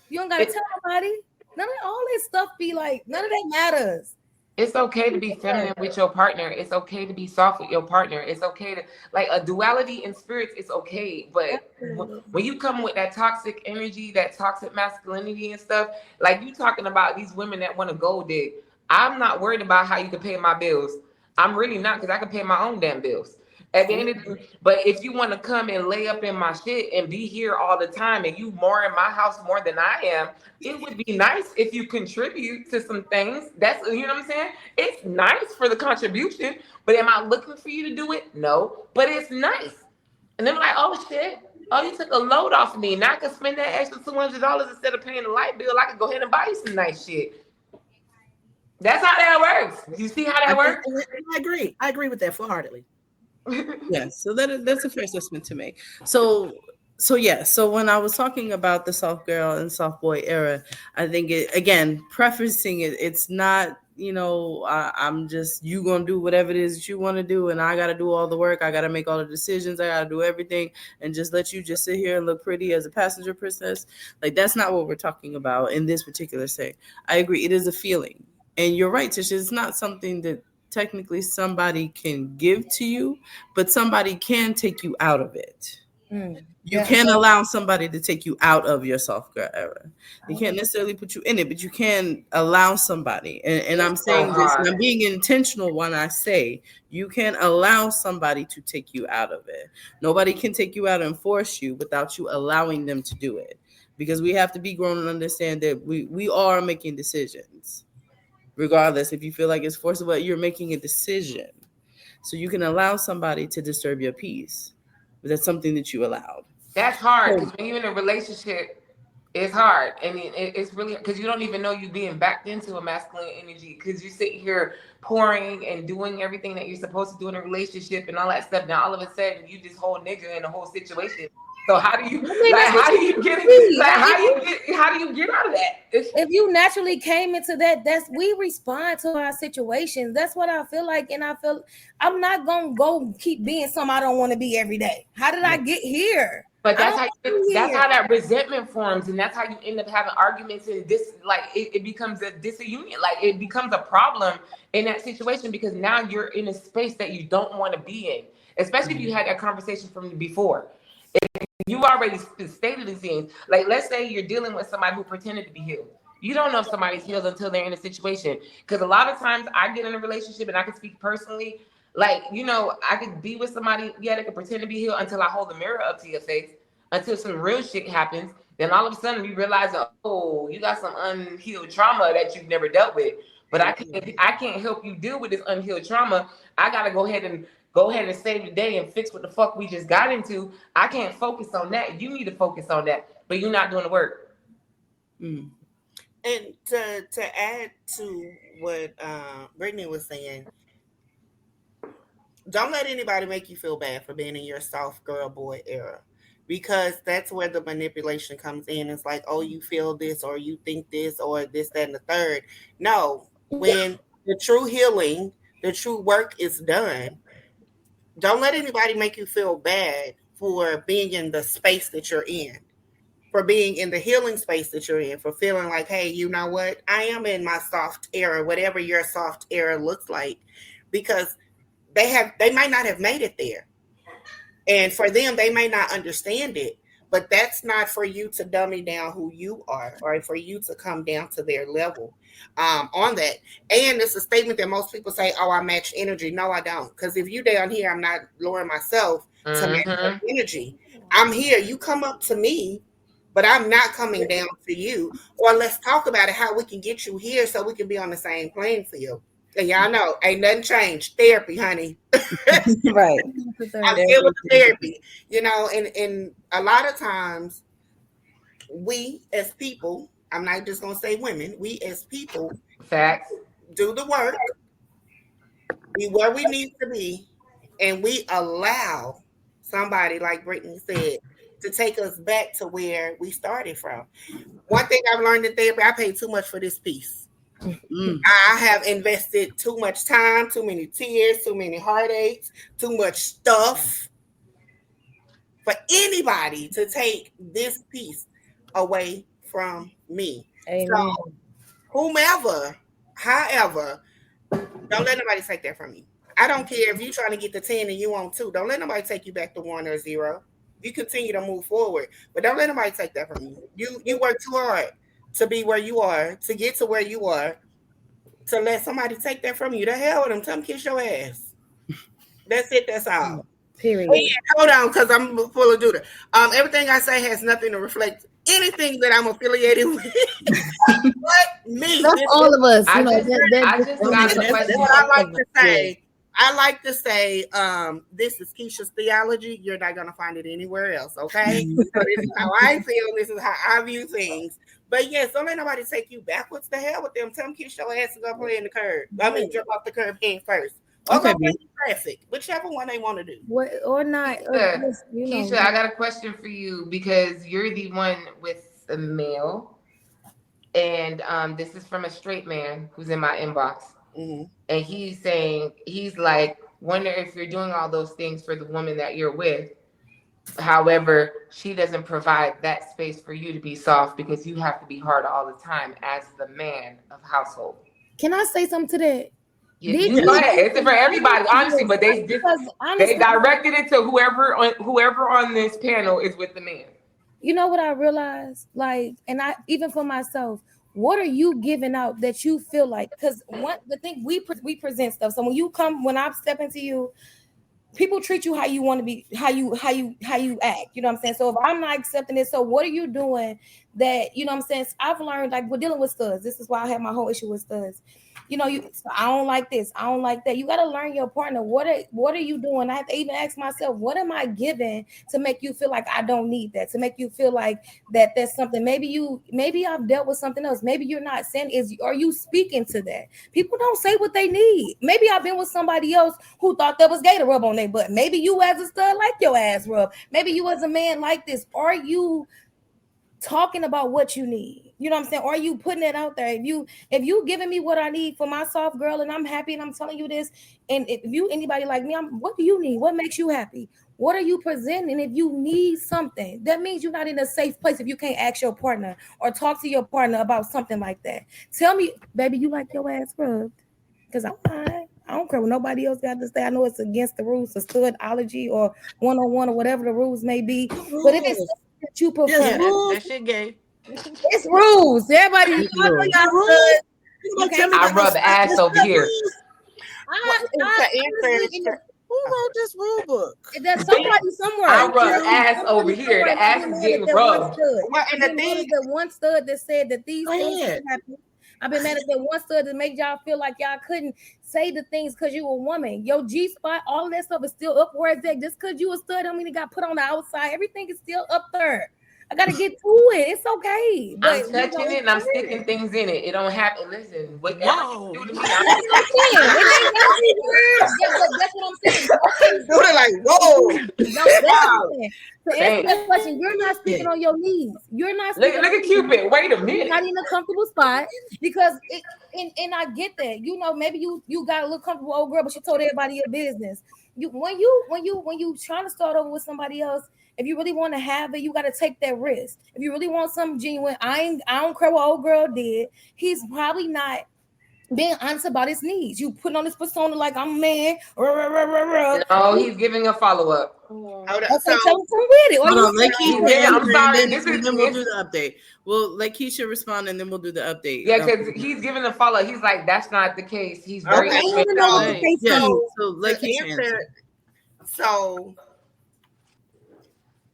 You don't gotta tell nobody. None of all this stuff be like. None of that matters. It's okay to be feminine with your partner. It's okay to be soft with your partner. It's okay to, like, a duality in spirits. It's okay, but when you come with that toxic energy, that toxic masculinity and stuff, like you talking about these women that want to gold dig. I'm not worried about how you can pay my bills. I'm really not, because I can pay my own damn bills. At the end of the, but if you want to come and lay up in my shit and be here all the time, and you more in my house more than I am, it would be nice if you contribute to some things. That's, you know what I'm saying? It's nice for the contribution, but am I looking for you to do it? No, but it's nice. And then like, oh shit, oh, you took a load off of me. Now I can spend that extra $200 instead of paying the light bill. I could go ahead and buy you some nice shit. That's how that works. You see how that works? I agree with that full-heartedly. Yes, so that's a fair assessment to make. So when I was talking about the soft girl and soft boy era, I think it, again, prefacing it, it's not, I'm just, you gonna do whatever it is that you want to do, and I gotta do all the work, I gotta make all the decisions, I gotta do everything, and just let you just sit here and look pretty as a passenger princess. Like, that's not what we're talking about in this particular say. I agree, it is a feeling, and you're right, Tisha. It's not something that technically somebody can give to you, but somebody can take you out of it. You can allow somebody to take you out of your soft girl era. You can't necessarily put you in it, but you can allow somebody. And I'm saying this, and I'm being intentional when I say you can allow somebody to take you out of it. Nobody can take you out and force you without you allowing them to do it. Because we have to be grown and understand that we are making decisions. Regardless, if you feel like it's forcible, you're making a decision. So you can allow somebody to disturb your peace, but that's something that you allowed. That's hard, because when you're in a relationship, it's hard. I mean, it's really, because you don't even know you being backed into a masculine energy, because you sit here pouring and doing everything that you're supposed to do in a relationship and all that stuff. Now all of a sudden you just whole nigga in the whole situation. So how do you how do you get out of that? If you naturally came into that, we respond to our situations. That's what I feel like, and I feel I'm not gonna go keep being something I don't want to be every day. How did I get here? But that's how that resentment forms, and that's how you end up having arguments, and this, like, it becomes a disunion, like it becomes a problem in that situation, because now you're in a space that you don't want to be in, especially if you had that conversation from before. You already stated these things. Like, let's say you're dealing with somebody who pretended to be healed. You don't know if somebody's healed until they're in a situation. Because a lot of times I get in a relationship, and I can speak personally. Like, I could be with somebody, they could pretend to be healed until I hold the mirror up to your face, until some real shit happens. Then all of a sudden you realize, oh, you got some unhealed trauma that you've never dealt with. But I can't help you deal with this unhealed trauma. I got to go ahead and save the day and fix what the fuck we just got into. I can't focus on that. You need to focus on that, but you're not doing the work. And to add to what Brittany was saying, don't let anybody make you feel bad for being in your soft girl boy era, because that's where the manipulation comes in. It's like, oh, you feel this, or you think this, or this, that, and the third. No, when the true healing, the true work is done, don't let anybody make you feel bad for being in the space that you're in, for being in the healing space that you're in, for feeling like, hey, you know what? I am in my soft era, whatever your soft era looks like, because they might not have made it there. And for them, they may not understand it, but that's not for you to dummy down who you are or for you to come down to their level on that. And it's a statement that most people say, oh, I match energy. No, I don't. Because if you down here, I'm not lowering myself to match that energy. I'm here. You come up to me, but I'm not coming down to you. Or let's talk about it, how we can get you here so we can be on the same playing field. And y'all know, ain't nothing changed. Therapy, honey. Right. I'm here with the therapy, you know, and a lot of times we as people, I'm not just going to say women, we as people Facts. Do the work, be where we need to be, and we allow somebody, like Brittany said, to take us back to where we started from. One thing I've learned in therapy, I pay too much for this piece. I have invested too much time, too many tears, too many heartaches, too much stuff for anybody to take this piece away from me. Amen. So, whomever, however, don't let nobody take that from you. I don't care if you're trying to get the 10 and you want 2. Don't let nobody take you back to 1 or 0. You continue to move forward, but don't let nobody take that from you. You work too hard to be where you are, to get to where you are, to let somebody take that from you. The hell with them. Tell them kiss your ass. That's it. That's all. Period. Yeah, hold on, because I'm full of duty. Everything I say has nothing to reflect anything that I'm affiliated with. But me. That's all of us. I just got a question. What I like to say. I like to say, this is Keisha's theology. You're not going to find it anywhere else, okay? So this is how I feel. This is how I view things. But yes, don't let nobody take you backwards. The hell with them. Tell them kiss your ass and go play in the curb. I mean, jump off the curb head first. Or go play in traffic. Whichever one they want to do. What, or not. Keisha, I got a question for you because you're the one with the mail. And this is from a straight man who's in my inbox. Mm-hmm. And he's saying, he's like, wonder if you're doing all those things for the woman that you're with. However, she doesn't provide that space for you to be soft because you have to be hard all the time as the man of household. Can I say something to that? Yeah, go ahead. It's for everybody, honestly, but they directed it to whoever on this panel is with the man. You know what I realized? Like, and I even for myself, what are you giving out that you feel like? Because the thing we present stuff. So when I step into you, people treat you how you want to be, how you act. You know what I'm saying? So if I'm not accepting it, so what are you doing that, you know what I'm saying? I've learned, like, we're dealing with studs. This is why I have my whole issue with studs. You know, so I don't like this. I don't like that. You got to learn your partner. What are you doing? I have to even ask myself, what am I giving to make you feel like I don't need that? To make you feel like that there's something. Maybe I've dealt with something else. Maybe you're not saying are you speaking to that? People don't say what they need. Maybe I've been with somebody else who thought that was gay to rub on their butt. Maybe you as a stud like your ass rub. Maybe you as a man like this. Are you talking about what you need? You know what I'm saying? Or are you putting it out there? If you giving me what I need for my soft girl and I'm happy and I'm telling you this, and if you anybody like me, what do you need? What makes you happy? What are you presenting? If you need something, that means you're not in a safe place if you can't ask your partner or talk to your partner about something like that. Tell me, baby, you like your ass rubbed? Because I'm fine. I don't care what nobody else got to say. I know it's against the rules of studology or 101 or whatever the rules may be. But if it's that you prefer, that shit gay. It's rules. Everybody, I rub ass over here. Who wrote this rule book? There's somebody somewhere. I rub ass over here. The ass is getting rubbed. And the thing, the one stud that said that these things happen. I've been mad at that one stud that made y'all feel like y'all couldn't say the things because you a woman. Your G-spot, all of that stuff is still up where it's at. Just because you a stud don't mean it got put on the outside. Everything is still up there. I gotta get to it. It's okay. But I'm touching it and I'm sticking things in it. It don't happen. Listen, whatever you do to me, that's what I'm saying. do it like, whoa. To answer that question, you're not speaking on your knees. You're not speaking. Look at Cupid. Wait a minute. You're not in a comfortable spot because and I get that. You know, maybe you got a little comfortable old girl, but she told everybody your business. when you trying to start over with somebody else, if you really want to have it, you got to take that risk. If you really want something genuine, I don't care what old girl did. He's probably not being honest about his needs. You put on this persona like I'm a man. No, he's giving a follow-up. Okay, tell him come with it. Hold on, let Keisha answer, I'm sorry. and then we'll do the update. We'll let Keisha respond, and then we'll do the update. Yeah, because he's giving a follow. He's like, that's not the case. He's very. I want to know what the case is. So let Keisha answer. So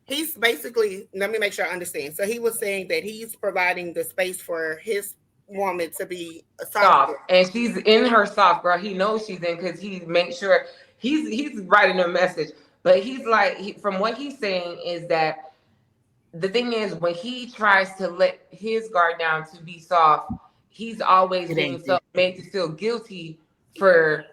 he's basically, let me make sure I understand. So he was saying that he's providing the space for his woman to be a soft, and she's in her soft, girl. He knows she's in because he makes sure he's writing a message. But he's like, from what he's saying is that the thing is, when he tries to let his guard down to be soft, he's always being made to feel guilty for.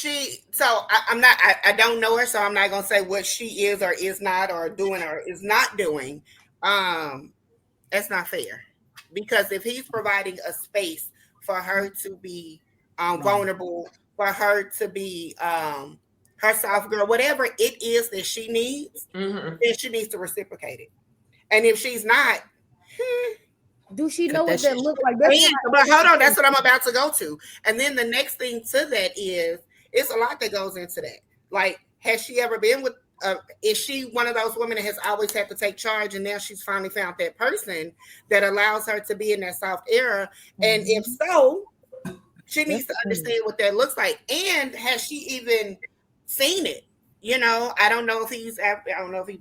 I don't know her, so I'm not gonna say what she is or is not or doing or is not doing. That's not fair, because if he's providing a space for her to be vulnerable, for her to be her soft girl, whatever it is that she needs, then she needs to reciprocate it. And if she's not, do she know what that look like? But hold on, that's what I'm about to go to. And then the next thing to that is, it's a lot that goes into that. Like, has she ever been with, is she one of those women that has always had to take charge, and now she's finally found that person that allows her to be in that soft era? And if so, she needs to understand what that looks like. And has she even seen it? You know, I don't know if he's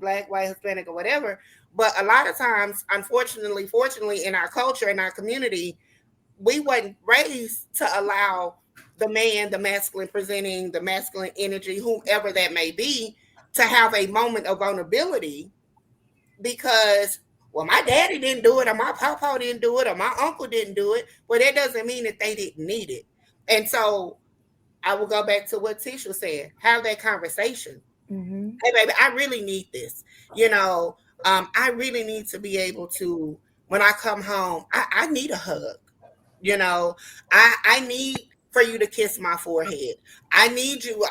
black, white, Hispanic, or whatever. But a lot of times, unfortunately, fortunately, in our culture, in our community, we weren't raised to allow the man, the masculine presenting, the masculine energy, whomever that may be, to have a moment of vulnerability, because, well, my daddy didn't do it, or my papa didn't do it, or my uncle didn't do it. Well, that doesn't mean that they didn't need it. And so I will go back to what Tish was saying. Have that conversation. Mm-hmm. Hey, baby, I really need this. You know, I really need to be able to, when I come home, I need a hug. You know, I need for you to kiss my forehead. I need you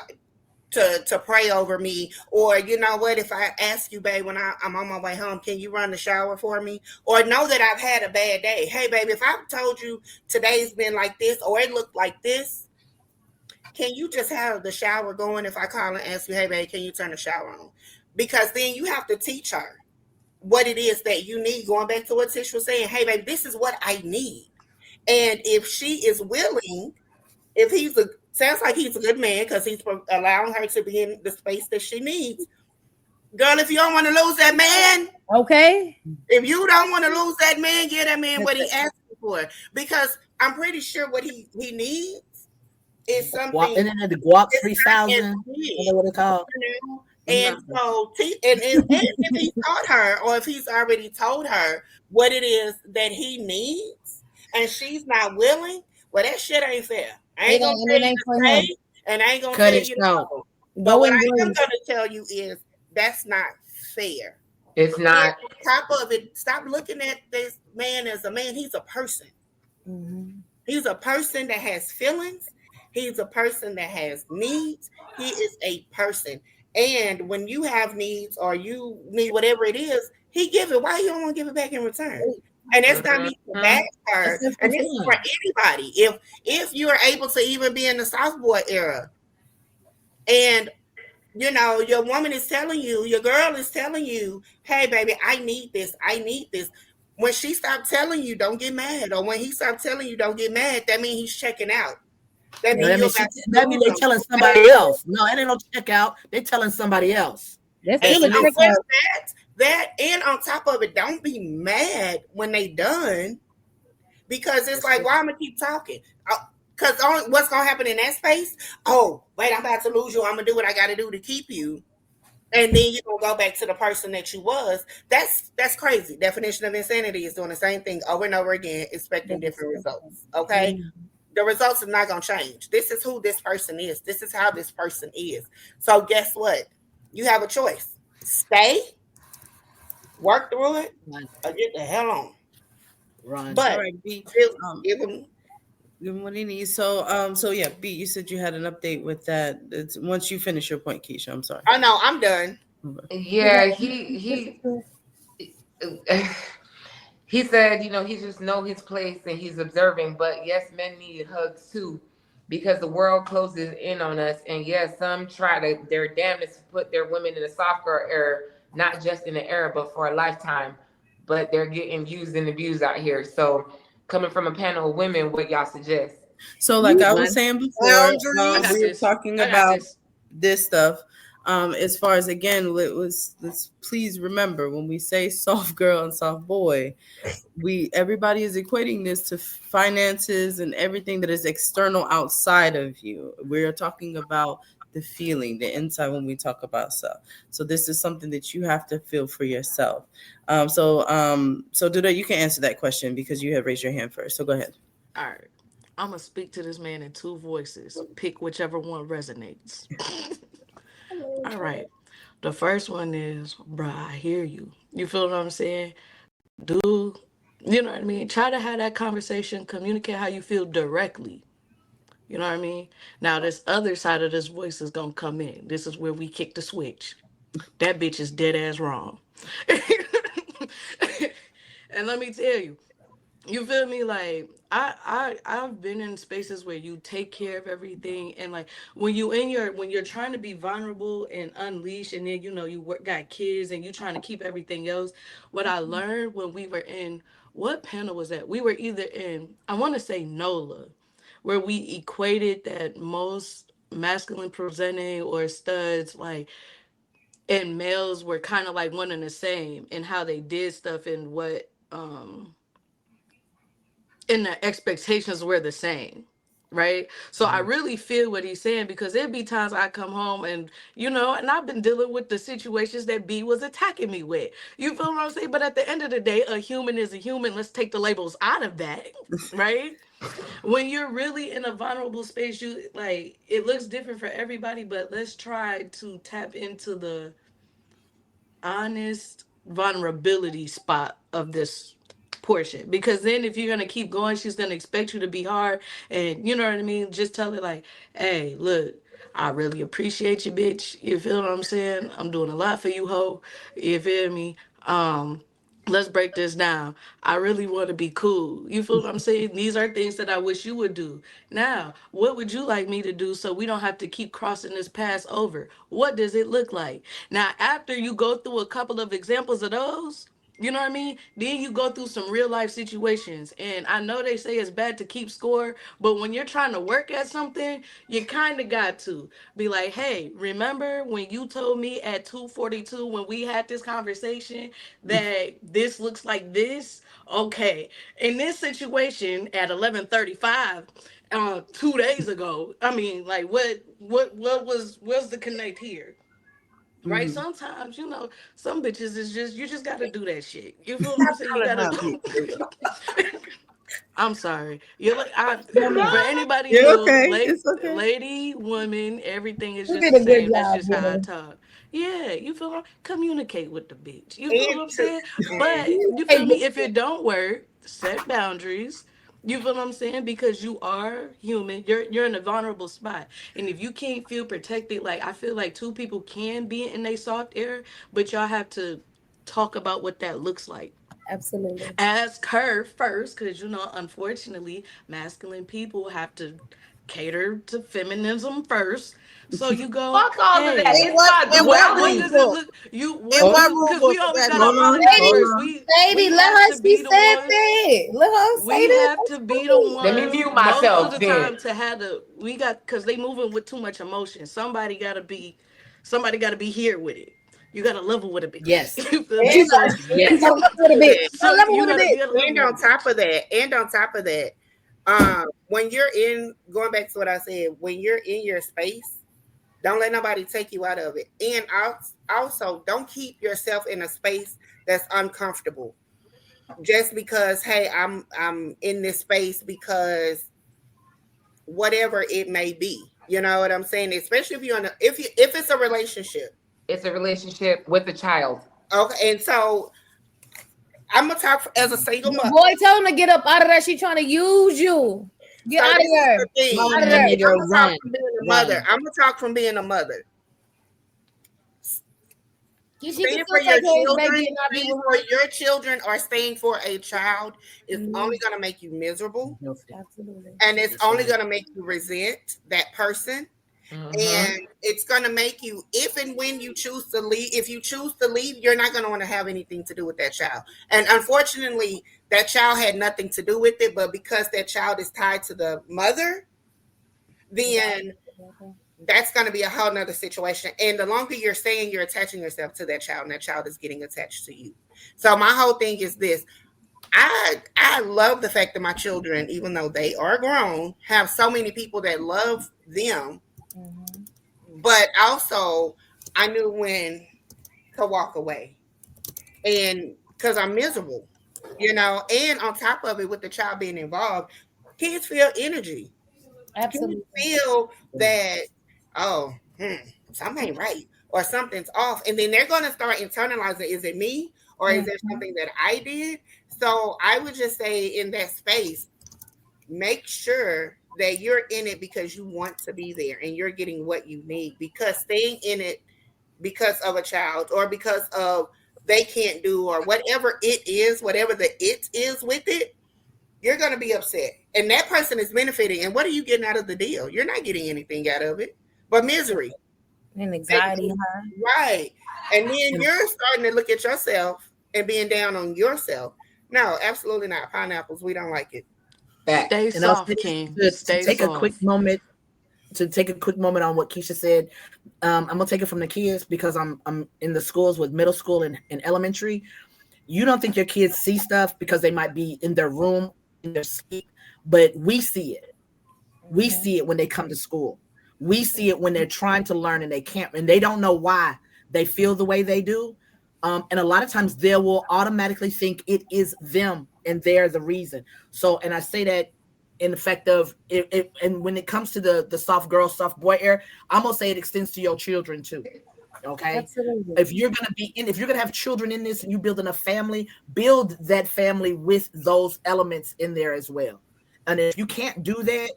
to pray over me. Or, you know what, if I ask you, babe, when I'm on my way home, can you run the shower for me? Or know that I've had a bad day. Hey, baby, if I've told you today's been like this, or it looked like this, can you just have the shower going if I call and ask you, hey, babe, can you turn the shower on? Because then you have to teach her what it is that you need. Going back to what Tish was saying, hey, babe, this is what I need. And if she is willing, if sounds like he's a good man because he's allowing her to be in the space that she needs. Girl, if you don't want to lose that man, okay. If you don't want to lose that man, give that man what he asking for. Because I'm pretty sure what he needs is something. And then the Guap 3000, what they call. And so, and if he taught her, or if he's already told her what it is that he needs, and she's not willing, well, that shit ain't fair. I ain't gonna tell you to say, and I ain't gonna tell you no. But what I am gonna tell you is that's not fair. It's not. And on top of it, stop looking at this man as a man. He's a person. Mm-hmm. He's a person that has feelings. He's a person that has needs. He is a person. And when you have needs, or you need whatever it is, he give it. Why you don't want to give it back in return? And that's not me to back her. And this is for anybody. If you are able to even be in the soft boy era, and you know your woman is telling you, your girl is telling you, hey baby, I need this. When she stopped telling you, don't get mad. Or when he stopped telling you, don't get mad, that means he's checking out. That means they're telling somebody else. No, it ain't no check out. They're telling somebody else. That's really that, and on top of it, don't be mad when they done, because it's like, why I'm gonna keep talking? Because what's gonna happen in that space? Oh, wait, I'm about to lose you. I'm gonna do what I got to do to keep you, and then you're gonna go back to the person that you was. That's crazy. Definition of insanity is doing the same thing over and over again, expecting different results. Okay. Mm-hmm. The results are not going to change. This is who this person is. This is how this person is. So guess what? You have a choice. Stay, work through it, or get the hell on. Run. But give them Give him what he needs. So yeah, B, you said you had an update with that. It's once you finish your point, Keisha. I'm sorry. Oh no, I'm done. Yeah, he said, he just know his place and he's observing. But yes, men need hugs too, because the world closes in on us. And yes, some try their damnedest to put their women in a soft girl era, not just in the era, but for a lifetime. But they're getting used and abused out here. So, coming from a panel of women, what y'all suggest? So, like I was saying before, we were talking about this stuff. As far as, again, let's please remember, when we say soft girl and soft boy, everybody is equating this to finances and everything that is external outside of you. We're talking about the feeling, the inside when we talk about stuff. So this is something that you have to feel for yourself. So Duda, you can answer that question because you have raised your hand first. So go ahead. All right. I'm going to speak to this man in two voices. Pick whichever one resonates. All right. The first one is, bruh, I hear you. You feel what I'm saying? Do, you know what I mean? Try to have that conversation, communicate how you feel directly. You know what I mean? Now, this other side of this voice is going to come in. This is where we kick the switch. That bitch is dead ass wrong. And let me tell you, you feel me? Like I've been in spaces where you take care of everything, and like when you're trying to be vulnerable and unleash, and then got kids and you trying to keep everything else. What I learned when we were in, what panel was that? We were either in, I want to say NOLA, where we equated that most masculine presenting or studs like and males were kind of like one and the same in how they did stuff and what and the expectations were the same, right? So I really feel what he's saying, because there'd be times I come home and and I've been dealing with the situations that B was attacking me with. You feel what I'm saying? But at the end of the day, a human is a human. Let's take the labels out of that, right? When you're really in a vulnerable space, it looks different for everybody, but let's try to tap into the honest vulnerability spot of this portion, because then if you're going to keep going, she's going to expect you to be hard, and you know what I mean, just tell her like, hey, look, I really appreciate you, bitch. You feel what I'm saying? I'm doing a lot for you, ho. You feel me? Let's break this down. I really want to be cool. You feel what I'm saying? These are things that I wish you would do. Now, what would you like me to do so we don't have to keep crossing this path over? What does it look like? Now, after you go through a couple of examples of those, you know what I mean? Then you go through some real life situations. And I know they say it's bad to keep score, but when you're trying to work at something, you kind of got to be like, hey, remember when you told me at 2:42 when we had this conversation that this looks like this? Okay. In this situation at 11:35, 2 days ago, I mean, like what's the connect here? Right? Mm-hmm. Sometimes, some bitches is just, you just got to do that shit. You feel what I'm saying? You got to. I'm sorry. You're like, for anybody who, okay. lady, woman, everything is just the same. That's just how I talk. Yeah, you feel me? Communicate with the bitch. You feel what I'm saying? But you feel me? If it don't work, set boundaries. You feel what I'm saying? Because you are human. You're in a vulnerable spot. And if you can't feel protected, like I feel like two people can be in a soft era, but y'all have to talk about what that looks like. Absolutely. Ask her first, because unfortunately, masculine people have to cater to feminism first. So you go, fuck all hey, of that. It's not what does it look? Because we always got to first. Lady, let us be said that. Let us we have to be the ones. Let me mute myself. Most of the time to have because they moving with too much emotion. Somebody gotta be here with it. You gotta level with a bit. Yes. You feel me? Yes. And on top of that, when you're going back to what I said, when you're in your space, don't let nobody take you out of it. And also, don't keep yourself in a space that's uncomfortable. Just because, hey, I'm in this space because whatever it may be. You know what I'm saying? Especially if it's a relationship. It's a relationship with a child. Okay, and so I'm gonna talk as a single mother. Boy, tell him to get up out of that. She trying to use you. Get So out of this is here. the thing. Mama Out of that there. nigga I'm gonna talk run. from being a Run. mother. I'm gonna talk from being a mother. She can Staying still for your take care of his children, baby and not be staying with for her. your children, or staying for a child is only Mhm. gonna make you miserable, Absolutely. and it's That's only right. gonna make you resent that person. Mm-hmm. And it's going to make you, if and when you choose to leave, if you choose to leave, you're not going to want to have anything to do with that child. And unfortunately, that child had nothing to do with it, but because that child is tied to the mother, then that's going to be a whole nother situation. And the longer you're staying, you're attaching yourself to that child, and that child is getting attached to you. So my whole thing is this. I love the fact that my children, even though they are grown, have so many people that love them. Mhm. But also, I knew when to walk away, and because I'm miserable, and on top of it, with the child being involved, kids feel energy. Kids Absolutely. feel that, oh, something ain't right or something's off. And then they're going to start internalizing, is it me or is there something that I did? So I would just say in that space, make sure that you're in it because you want to be there and you're getting what you need, because staying in it because of a child or because of they can't do or whatever it is, whatever the it is with it, you're going to be upset. And that person is benefiting. And what are you getting out of the deal? You're not getting anything out of it but misery. And anxiety. Right. And then you're starting to look at yourself and being down on yourself. No, absolutely not. Pineapples, we don't like it. Stay And I'll soft, King. to Stay take a quick soft. moment on what Keisha said. I'm gonna take it from the kids because I'm in the schools with middle school and elementary. You don't think your kids see stuff because they might be in their room in their sleep, but we see it. We see it when they come to school. We see it when they're trying to learn and they can't, and they don't know why they feel the way they do. And a lot of times they will automatically think it is them and they're the reason. So, and I say that in effect of it, and when it comes to the soft girl, soft boy era, I'm gonna say it extends to your children too. Okay. Absolutely. If you're gonna have children in this and you building a family, build that family with those elements in there as well. And if you can't do that,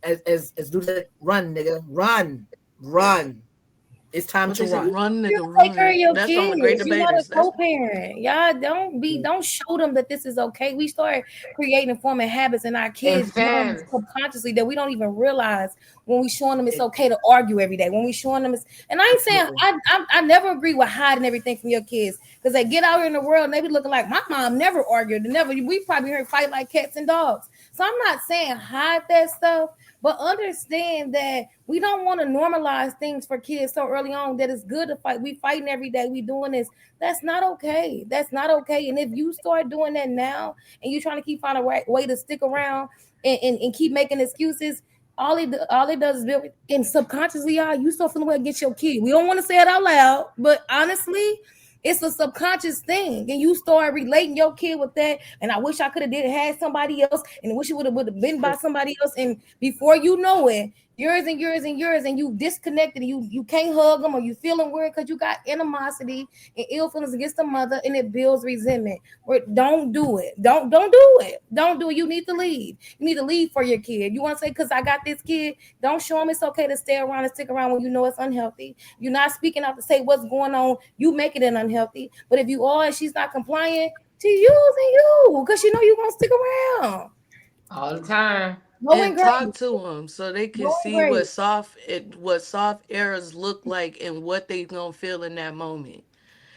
as do that, run, nigga, run. It's time What to they say, run. run, You nigga, take care of run. your That's on the Great kids. You're not a Debaters. That's co-parent. Y'all don't show them that this is okay. We start creating and forming habits in our kids Femmes. subconsciously that we don't even realize when we showing them it's okay to argue every day. When we showing them and I ain't saying I never agree with hiding everything from your kids because they get out here in the world and they be looking like my mom never argued. We probably heard fight like cats and dogs. So I'm not saying hide that stuff. But understand that we don't want to normalize things for kids so early on that it's good to fight. We fighting every day. We doing this. That's not okay. That's not okay. And if you start doing that now and you're trying to keep finding a way to stick around and keep making excuses, all it does is build and subconsciously, you start feeling way against your kid. We don't want to say it out loud, but honestly, it's a subconscious thing, and you start relating your kid with that. And I wish I could have had somebody else, and I wish it would have been by somebody else. And before you know it, years and years and years, and you disconnected. And you can't hug them, or you feeling weird because you got animosity and ill feelings against the mother, and it builds resentment. Don't do it. Don't do it. Don't do it. You need to leave. You need to leave for your kid. You want to say because I got this kid? Don't show them it's okay to stay around and stick around when you know it's unhealthy. You're not speaking out to say what's going on. You making it unhealthy. But if you are and she's not complying, to using you because you know you're gonna stick around all the time. and talk to them so they can see what soft eras look like and what they gonna feel in that moment.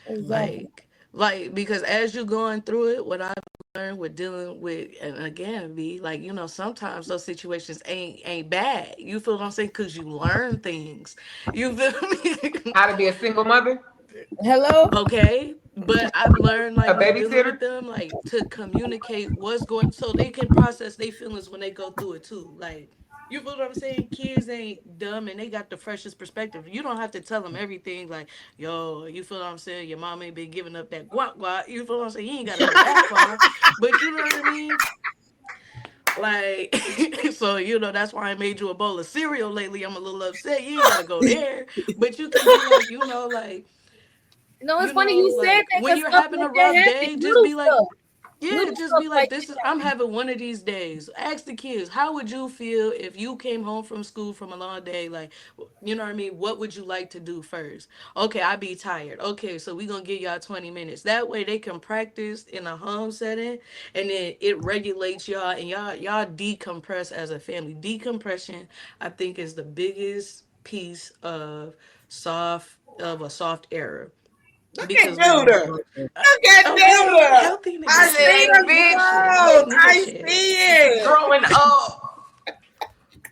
Exactly. Like because as you're going through it, what I've learned with dealing with, and again, be like, sometimes those situations ain't bad. You feel what I'm saying? Because you learn things. You feel me? How to be a single mother. Hello. Okay, but I've learned A when dealing with babysitter. them, to communicate what's going, so they can process their feelings when they go through it too. Like, you feel what I'm saying? Kids ain't dumb and they got the freshest perspective. You don't have to tell them everything. Like, yo, you feel what I'm saying? Your mom ain't been giving up that guac guac. You feel what I'm saying? You ain't got to go that far, but you know what I mean. Like, so that's why I made you a bowl of cereal lately. I'm a little upset. You ain't gotta go there, but you can be like, like. No, it's funny you said like, that when because you're stuff having a like that rough happens. day, just Little be like, stuff. Yeah, just be like, this is, I'm having one of these days. Ask the kids, how would you feel if you came home from school from a long day? Like, you know what I mean? What would you like to do first? Okay, I be tired. Okay, so we gonna give y'all 20 minutes. That way they can practice in a home setting, and then it regulates y'all, and y'all decompress as a family. Decompression, I think, is the biggest piece of a soft era. Look at Because when Duda. Look at Duda. healthy I niggas, see it, it, bitch. I see it. Growing up.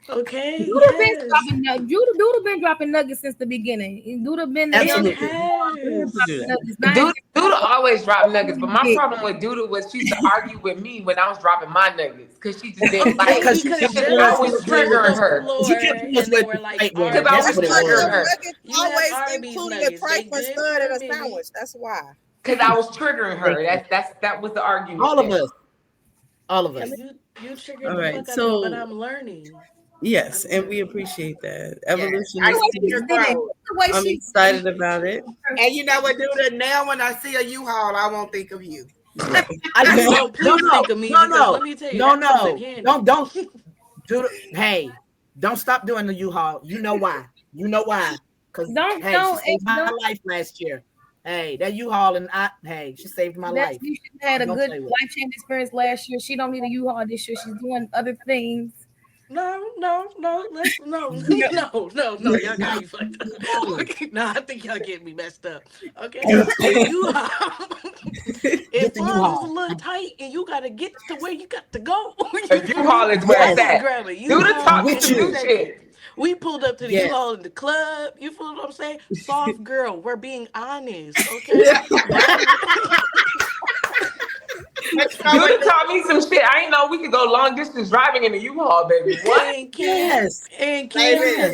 Okay, Duda been dropping nuggets since the beginning. Duda been the youngest. Duda always dropped nuggets, but my problem with Duda was she used to argue with me when I was dropping my nuggets because she just didn't like because I was triggering her. And they were like, because I was triggering her. Always including a trifling stud in a sandwich. That's why. Because I was triggering her. That was the argument. All of us. You triggered the fuck out of me, but I'm learning. Yes, and we appreciate that. Evolution is growth. I'm excited about it. And you know what, Duda? Now when I see a U-Haul, I won't think of you. Please think of me. Let me tell you, don't Duda. Hey, don't stop doing the U-Haul. You know why? Because she saved my life last year. Hey, that U-Haul she saved my life. You had a good life-changing experience last year. She don't need a U-Haul this year. She's doing other things. No, y'all got me fucked up. Okay, no, I think y'all getting me messed up. Okay, if funds is a little tight and you gotta get to where you got to go, U-Haul is where it's at. Do the talking to do shit. We pulled up to the U-Haul in the club. You feel what I'm saying? Soft girl, we're being honest, okay? Duda taught me some shit. I ain't know we could go long distance driving in the U-Haul, baby. What? And Kim,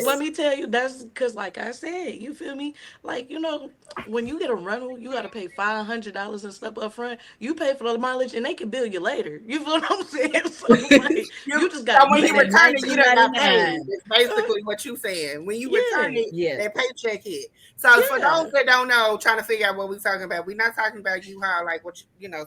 let me tell you, that's because, like I said, you feel me? Like, you know, when you get a rental, you got to pay $500 and stuff up front. You pay for the mileage, and they can bill you later. You feel what I'm saying? So, like, you just got. So when you return it, you don't got paid. That's basically what you saying. When you return it, that paycheck hit. So for those that don't know, trying to figure out what we're talking about, we're not talking about U-Haul like what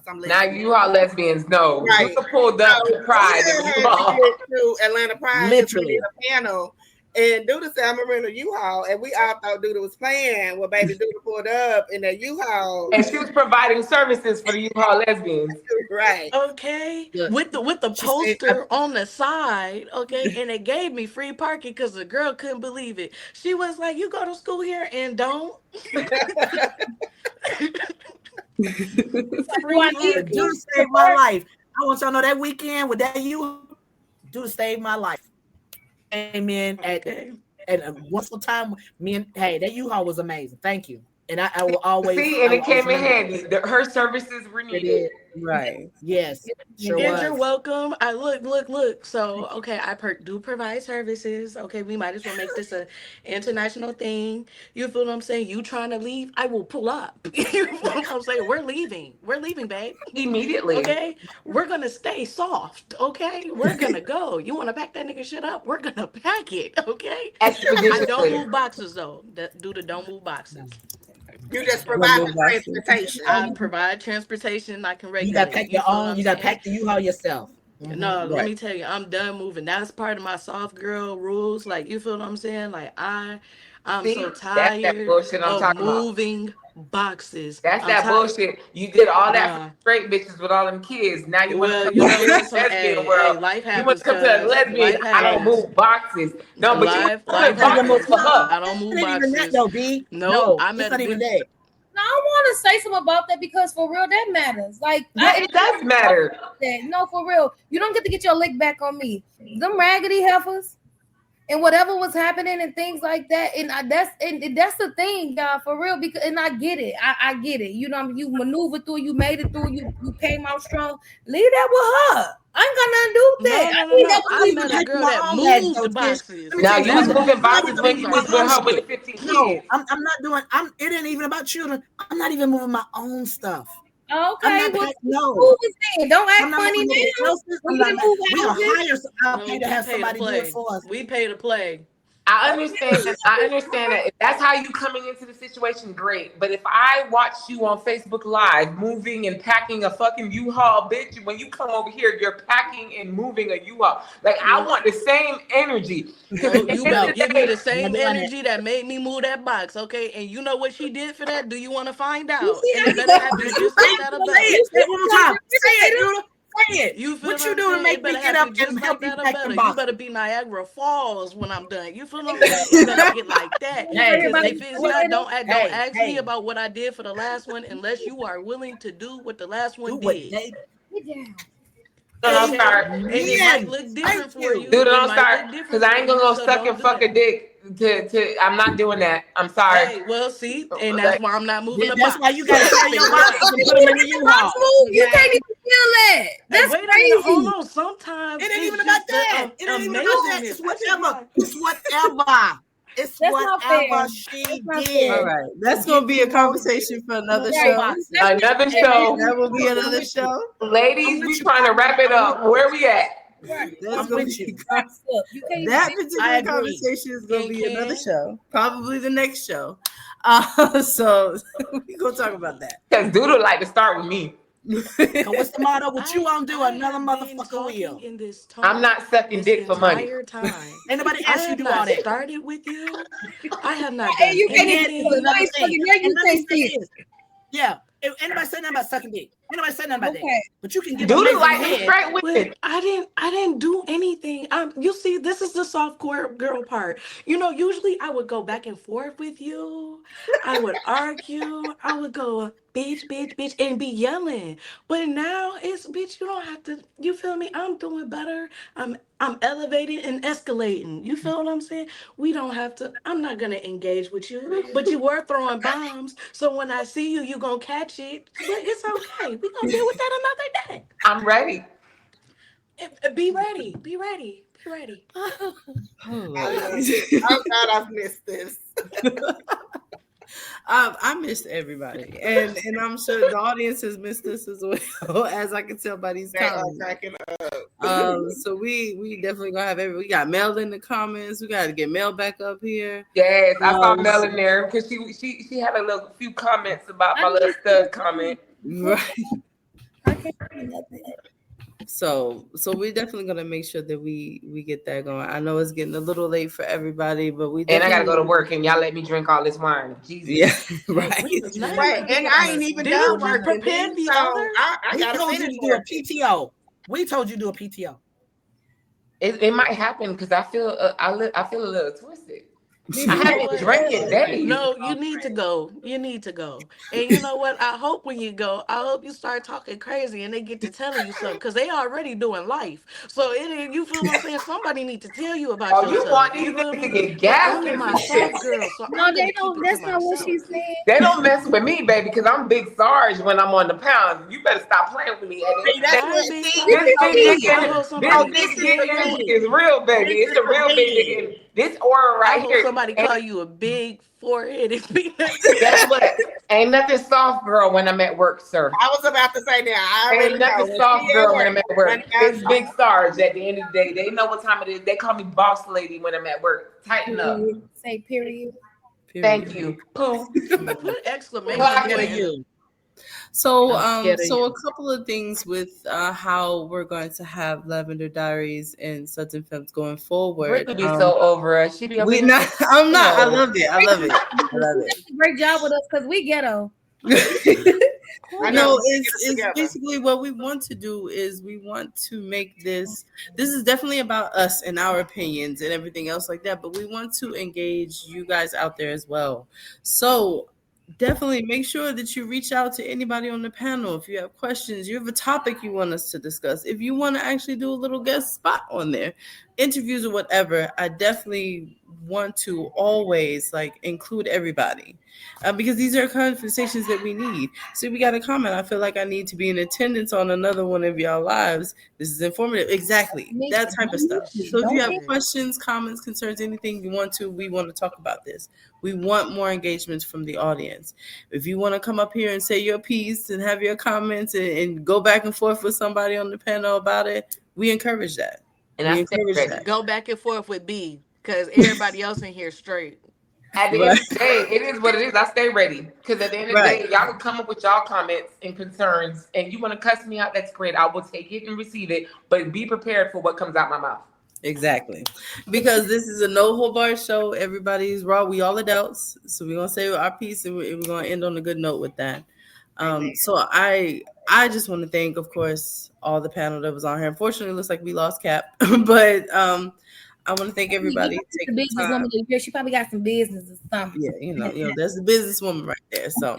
some. Now U-Haul lesbians, no. Right. You pulled up to Pride to Atlanta Pride, literally a panel, and Duda said, "I'm gonna rent a U-Haul," and we all thought Duda was playing. Well, baby, Duda pulled up in that U-Haul, and she was providing services for the U-Haul lesbians. Right. Okay. With the poster on the side. Okay, and it gave me free parking because the girl couldn't believe it. She was like, "You go to school here and don't." Duda saved my life. I want y'all to know that weekend with that Duda saved my life. Amen. At a wonderful time. That U-Haul was amazing. Thank you. And I will always see, and it came in handy. Her services were needed. Right. Yes. Sure was. You're welcome. I look. So I do provide services. Okay, we might as well make this a international thing. You feel what I'm saying? You trying to leave? I will pull up. You feel what I'm saying? We're leaving, babe. Immediately. Okay, we're gonna stay soft. Okay, we're gonna go. You want to pack that nigga shit up? We're gonna pack it. Okay. I don't move boxes though. Don't move boxes. You just provide the transportation. I provide transportation. I can regulate. You gotta pack your own. You gotta pack the U-Haul yourself. No, let me tell you, I'm done moving. That's part of my soft girl rules. Like, you feel what I'm saying? Like, I'm so tired of moving boxes. That's that bullshit. You did all that for straight bitches with all them kids. Now you want to come to the lesbian world. Life happens. You want to come to a lesbian. I don't move boxes. No, but life happens for her. I don't move boxes. No, I'm not even that. No, I want to say something about that because for real, that matters. Like, it does matter. No, for real, you don't get to get your lick back on me. Them raggedy heifers and whatever was happening and things like that, and that's the thing, y'all, for real. Because I get it, I get it. You know, you maneuvered through, you made it through, you came out strong. Leave that with her. I ain't got nothing to do with that. I met a girl that moved boxes. Now you was moving boxes when you was with her with the 15 kids. No, I'm not doing. It ain't even about children. I'm not even moving my own stuff. Okay, don't act funny now. We'll hire. I'll pay to have somebody do it for us. We pay to play. I understand that. If that's how you coming into the situation, great. But if I watch you on Facebook Live moving and packing a fucking U-Haul, bitch, when you come over here, you're packing and moving a U-Haul. Like, I want the same energy. No, you better give me the same energy that made me move that box, okay? And you know what she did for that? Do you want to find out? And it better happen just like that or better. Say it one more time. Say it, Doodle. Say it. You feel what you do to make me get up and help you pack the You box? better be Niagara Falls when I'm done. You feel what I'm saying? It better get like that. If it's not, don't ask me about what I did for the last one unless you are willing to do what the last one did. Don't start. And it might look different for you. Dude, don't start. Because I ain't gonna go suck and fuck a dick. I'm not doing that. I'm sorry. Hey, well, see, and that's why I'm not moving the box. That's why you gotta sell your box and put them in the U-Haul. You can't even feel that. That's crazy. Hold on. Sometimes it ain't even about that. It ain't even about that. It's whatever. It's whatever she did. All right, that's gonna be a conversation for another show. Another show. That will be another show. Ladies, we trying to wrap it up. Where we at? That's gonna be that particular conversation is gonna be another show, probably the next show. So we gonna talk about that. Because Doodle like to start with me. What's the motto? What you won't do, another motherfucker will. I'm not sucking dick for money. Ain't nobody asked you to do all that. Started with you. I have not. Hey, you can't even. Yeah. If anybody said nothing about sucking dick. Anybody said nothing about that. But you can get Doodle like me straight with it. I didn't do anything. You see, this is the soft core girl part. You know, usually I would go back and forth with you. I would argue. I would go bitch, and be yelling. But now it's bitch. You don't have to. You feel me? I'm doing better. I'm elevating and escalating. You feel what I'm saying? We don't have to. I'm not gonna engage with you. But you were throwing bombs. So when I see you, you gonna catch it. But it's okay. We gonna deal with that another day. I'm ready. Be ready. Oh, I'm glad I've missed this. I missed everybody, and I'm sure the audience has missed this as well, as I can tell by these comments. So we definitely gonna have we got Mel in the comments. We got to get Mel back up here. Yes, I saw Mel in there because she had a few comments about my little stud comment. Right. I can't read nothing. So we're definitely gonna make sure that we get that going. I know it's getting a little late for everybody, but and I gotta go to work, and y'all let me drink all this wine. Jesus, yeah, right. And I ain't even done working. We told you to do a PTO. We told you to do a PTO. It might happen because I feel a little twisted. I haven't drank it daily. No, you need to go. And you know what? I hope when you go, I hope you start talking crazy and they get to telling you something because they already doing life. So you feel what I'm saying? Somebody need to tell you about yourself. You want these niggas to get gassed in my shit. Girl, so no, they don't. That's not what she said. They don't mess with me, baby, because I'm Big Sarge when I'm on the pounds. You better stop playing with me. This is real, baby. It's a real big nigga. This aura right here. Somebody call you a big forehead. Guess what? Ain't nothing soft, girl, when I'm at work, sir. I was about to say that. Ain't nothing soft, girl, when I'm at work. It's Big Sarge at the end of the day. They know what time it is. They call me boss lady when I'm at work. Tighten up. Say period. Thank you. Put exclamation point you. So a couple of things with how we're going to have Lavender Diaries and Sudden Femmes going forward. Rick would be so over us. She be I'm not. I love it. Great job with us because we ghetto. No, it's basically what we want to do is we want to make this is definitely about us and our opinions and everything else like that, but we want to engage you guys out there as well. So definitely make sure that you reach out to anybody on the panel. If you have questions, you have a topic you want us to discuss, if you want to actually do a little guest spot on there, interviews or whatever, I definitely want to always include everybody because these are conversations that we need. So we got a comment. I feel like I need to be in attendance on another one of y'all lives. This is informative. Exactly. That type of stuff. So if you have questions, comments, concerns, anything we want to talk about this. We want more engagements from the audience. If you want to come up here and say your piece and have your comments and go back and forth with somebody on the panel about it, we encourage that. And I encourage that. Go back and forth with B. because everybody else in here straight. At the end of the day, it is what it is. I stay ready. Because at the end of the day, y'all can come up with y'all comments and concerns, and you want to cuss me out, that's great. I will take it and receive it, but be prepared for what comes out my mouth. Exactly. Because this is a no hold bar show. Everybody's raw. We all adults. So we're going to say our piece, and we're going to end on a good note with that. So I just want to thank, of course, all the panel that was on here. Unfortunately, it looks like we lost Cap, but I want to thank everybody. The businesswoman, she probably got some business or something. Yeah, you know, there's the businesswoman right there. So,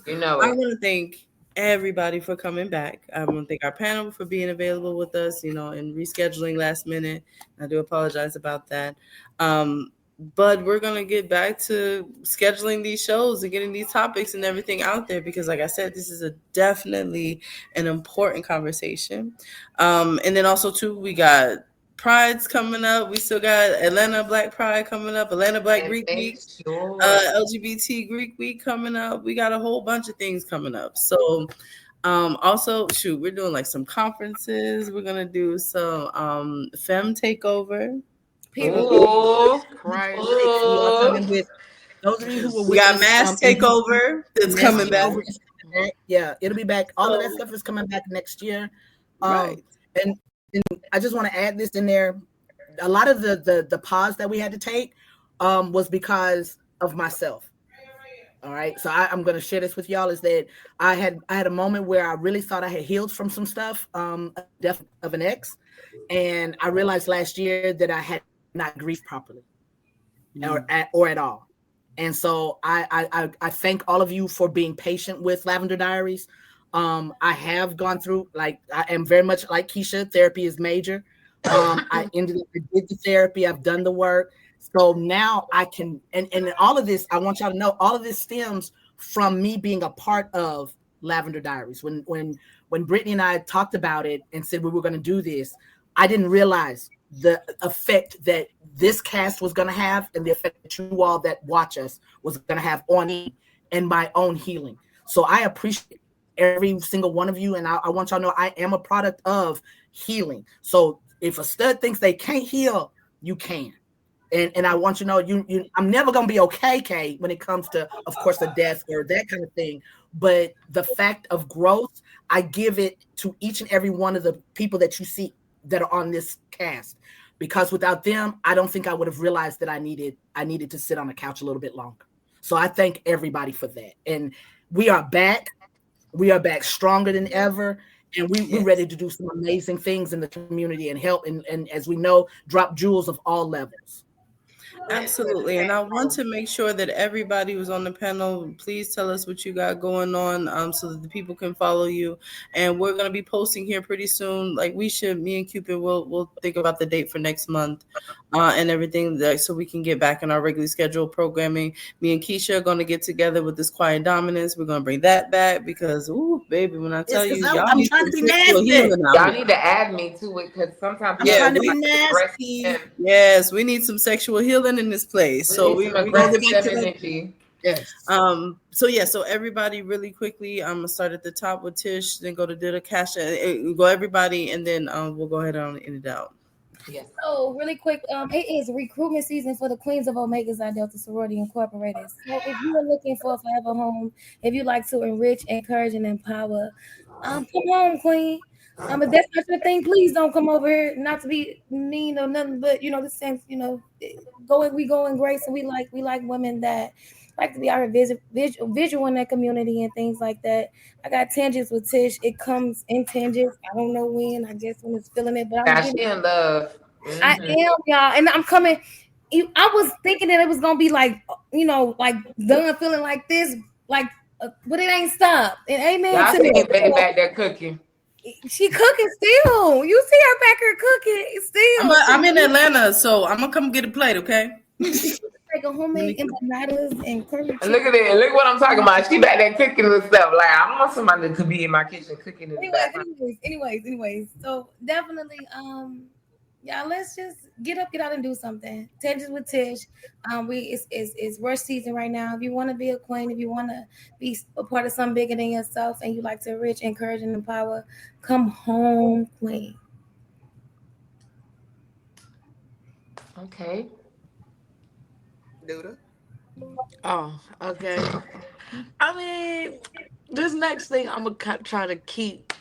you know, I want to thank everybody for coming back. I want to thank our panel for being available with us, you know, and rescheduling last minute. I do apologize about that. But we're going to get back to scheduling these shows and getting these topics and everything out there because, like I said, this is definitely an important conversation. And then also, too, we got Pride's coming up. We still got Atlanta Black Pride coming up, Atlanta Black Greek Week, LGBT Greek Week coming up. We got a whole bunch of things coming up. So also, we're doing like some conferences. We're going to do some Femme Takeover. Oh, Christ. Those of you who were we got Mass Takeover that's coming back. Yeah, it'll be back. All of that stuff is coming back next year. And I just want to add this in there. A lot of the pause that we had to take was because of myself. All right. So I'm going to share this with y'all is that I had a moment where I really thought I had healed from some stuff, death of an ex. And I realized last year that I had not grieved properly or at all. And so I thank all of you for being patient with Lavender Diaries. I have gone through, like, I am very much like Keisha. Therapy is major. I did the therapy. I've done the work. So now I can, and all of this, I want y'all to know, all of this stems from me being a part of Lavender Diaries. When Brittany and I talked about it and said we were going to do this, I didn't realize the effect that this cast was going to have and the effect that you all that watch us was going to have on me and my own healing. So I appreciate every single one of you. And I want y'all to know I am a product of healing. So if a stud thinks they can't heal, you can. And I want you to know I'm never going to be okay, Kay, when it comes to, of course, a death or that kind of thing. But the fact of growth, I give it to each and every one of the people that you see that are on this cast. Because without them, I don't think I would have realized that I needed to sit on the couch a little bit longer. So I thank everybody for that. And we are back. We are back stronger than ever. And we're ready to do some amazing things in the community and help. And as we know, drop jewels of all levels. Absolutely. And I want to make sure that everybody who's on the panel, please tell us what you got going on so that the people can follow you. And we're going to be posting here pretty soon. Like me and Cupid we'll think about the date for next month and everything so we can get back in our regularly scheduled programming. Me and Keisha are going to get together with this Quiet Dominance. We're going to bring that back because, ooh, baby, when I tell you, y'all need to be nasty. Y'all need to add me to it because sometimes I'm trying to be nasty. Yes, we need some sexual healing in this place. So we're gonna get back to that. Yes. So everybody really quickly, I'm gonna start at the top with Tish, then go to Dida, Kasha, go everybody, and then we'll go ahead and end it out. Yes. So really quick, it is recruitment season for the Queens of Omega Psi Delta Sorority Incorporated. So if you are looking for a forever home, if you like to enrich, encourage, and empower, come home, Queen. If that's not your thing, please don't come over here. Not to be mean or nothing, but the sense, we go in grace, and we like women that like to be our visual in that community and things like that. I got tangents with Tish. It comes in tangents. I don't know when. I guess when it's feeling it, but I'm in love. Mm-hmm. I am, y'all, and I'm coming. I was thinking that it was gonna be like done feeling like this, but it ain't stopped. And amen. Y'all see it back there cooking. She cooking still. You see her back here cooking still. I'm in Atlanta, so I'm gonna come get a plate, okay? Like a homemade empanadas and curry. Look at it. Look what I'm talking about. She back there cooking and stuff. Like I want somebody to be in my kitchen cooking in the background. Anyways. So definitely, y'all, let's just get out and do something. Tangents with Tish. It's rush season right now. If you want to be a queen, if you want to be a part of something bigger than yourself, and you like to enrich, encourage, and empower, come home, queen. Okay. Duda. Oh, okay. I mean, this next thing I'm gonna try to keep.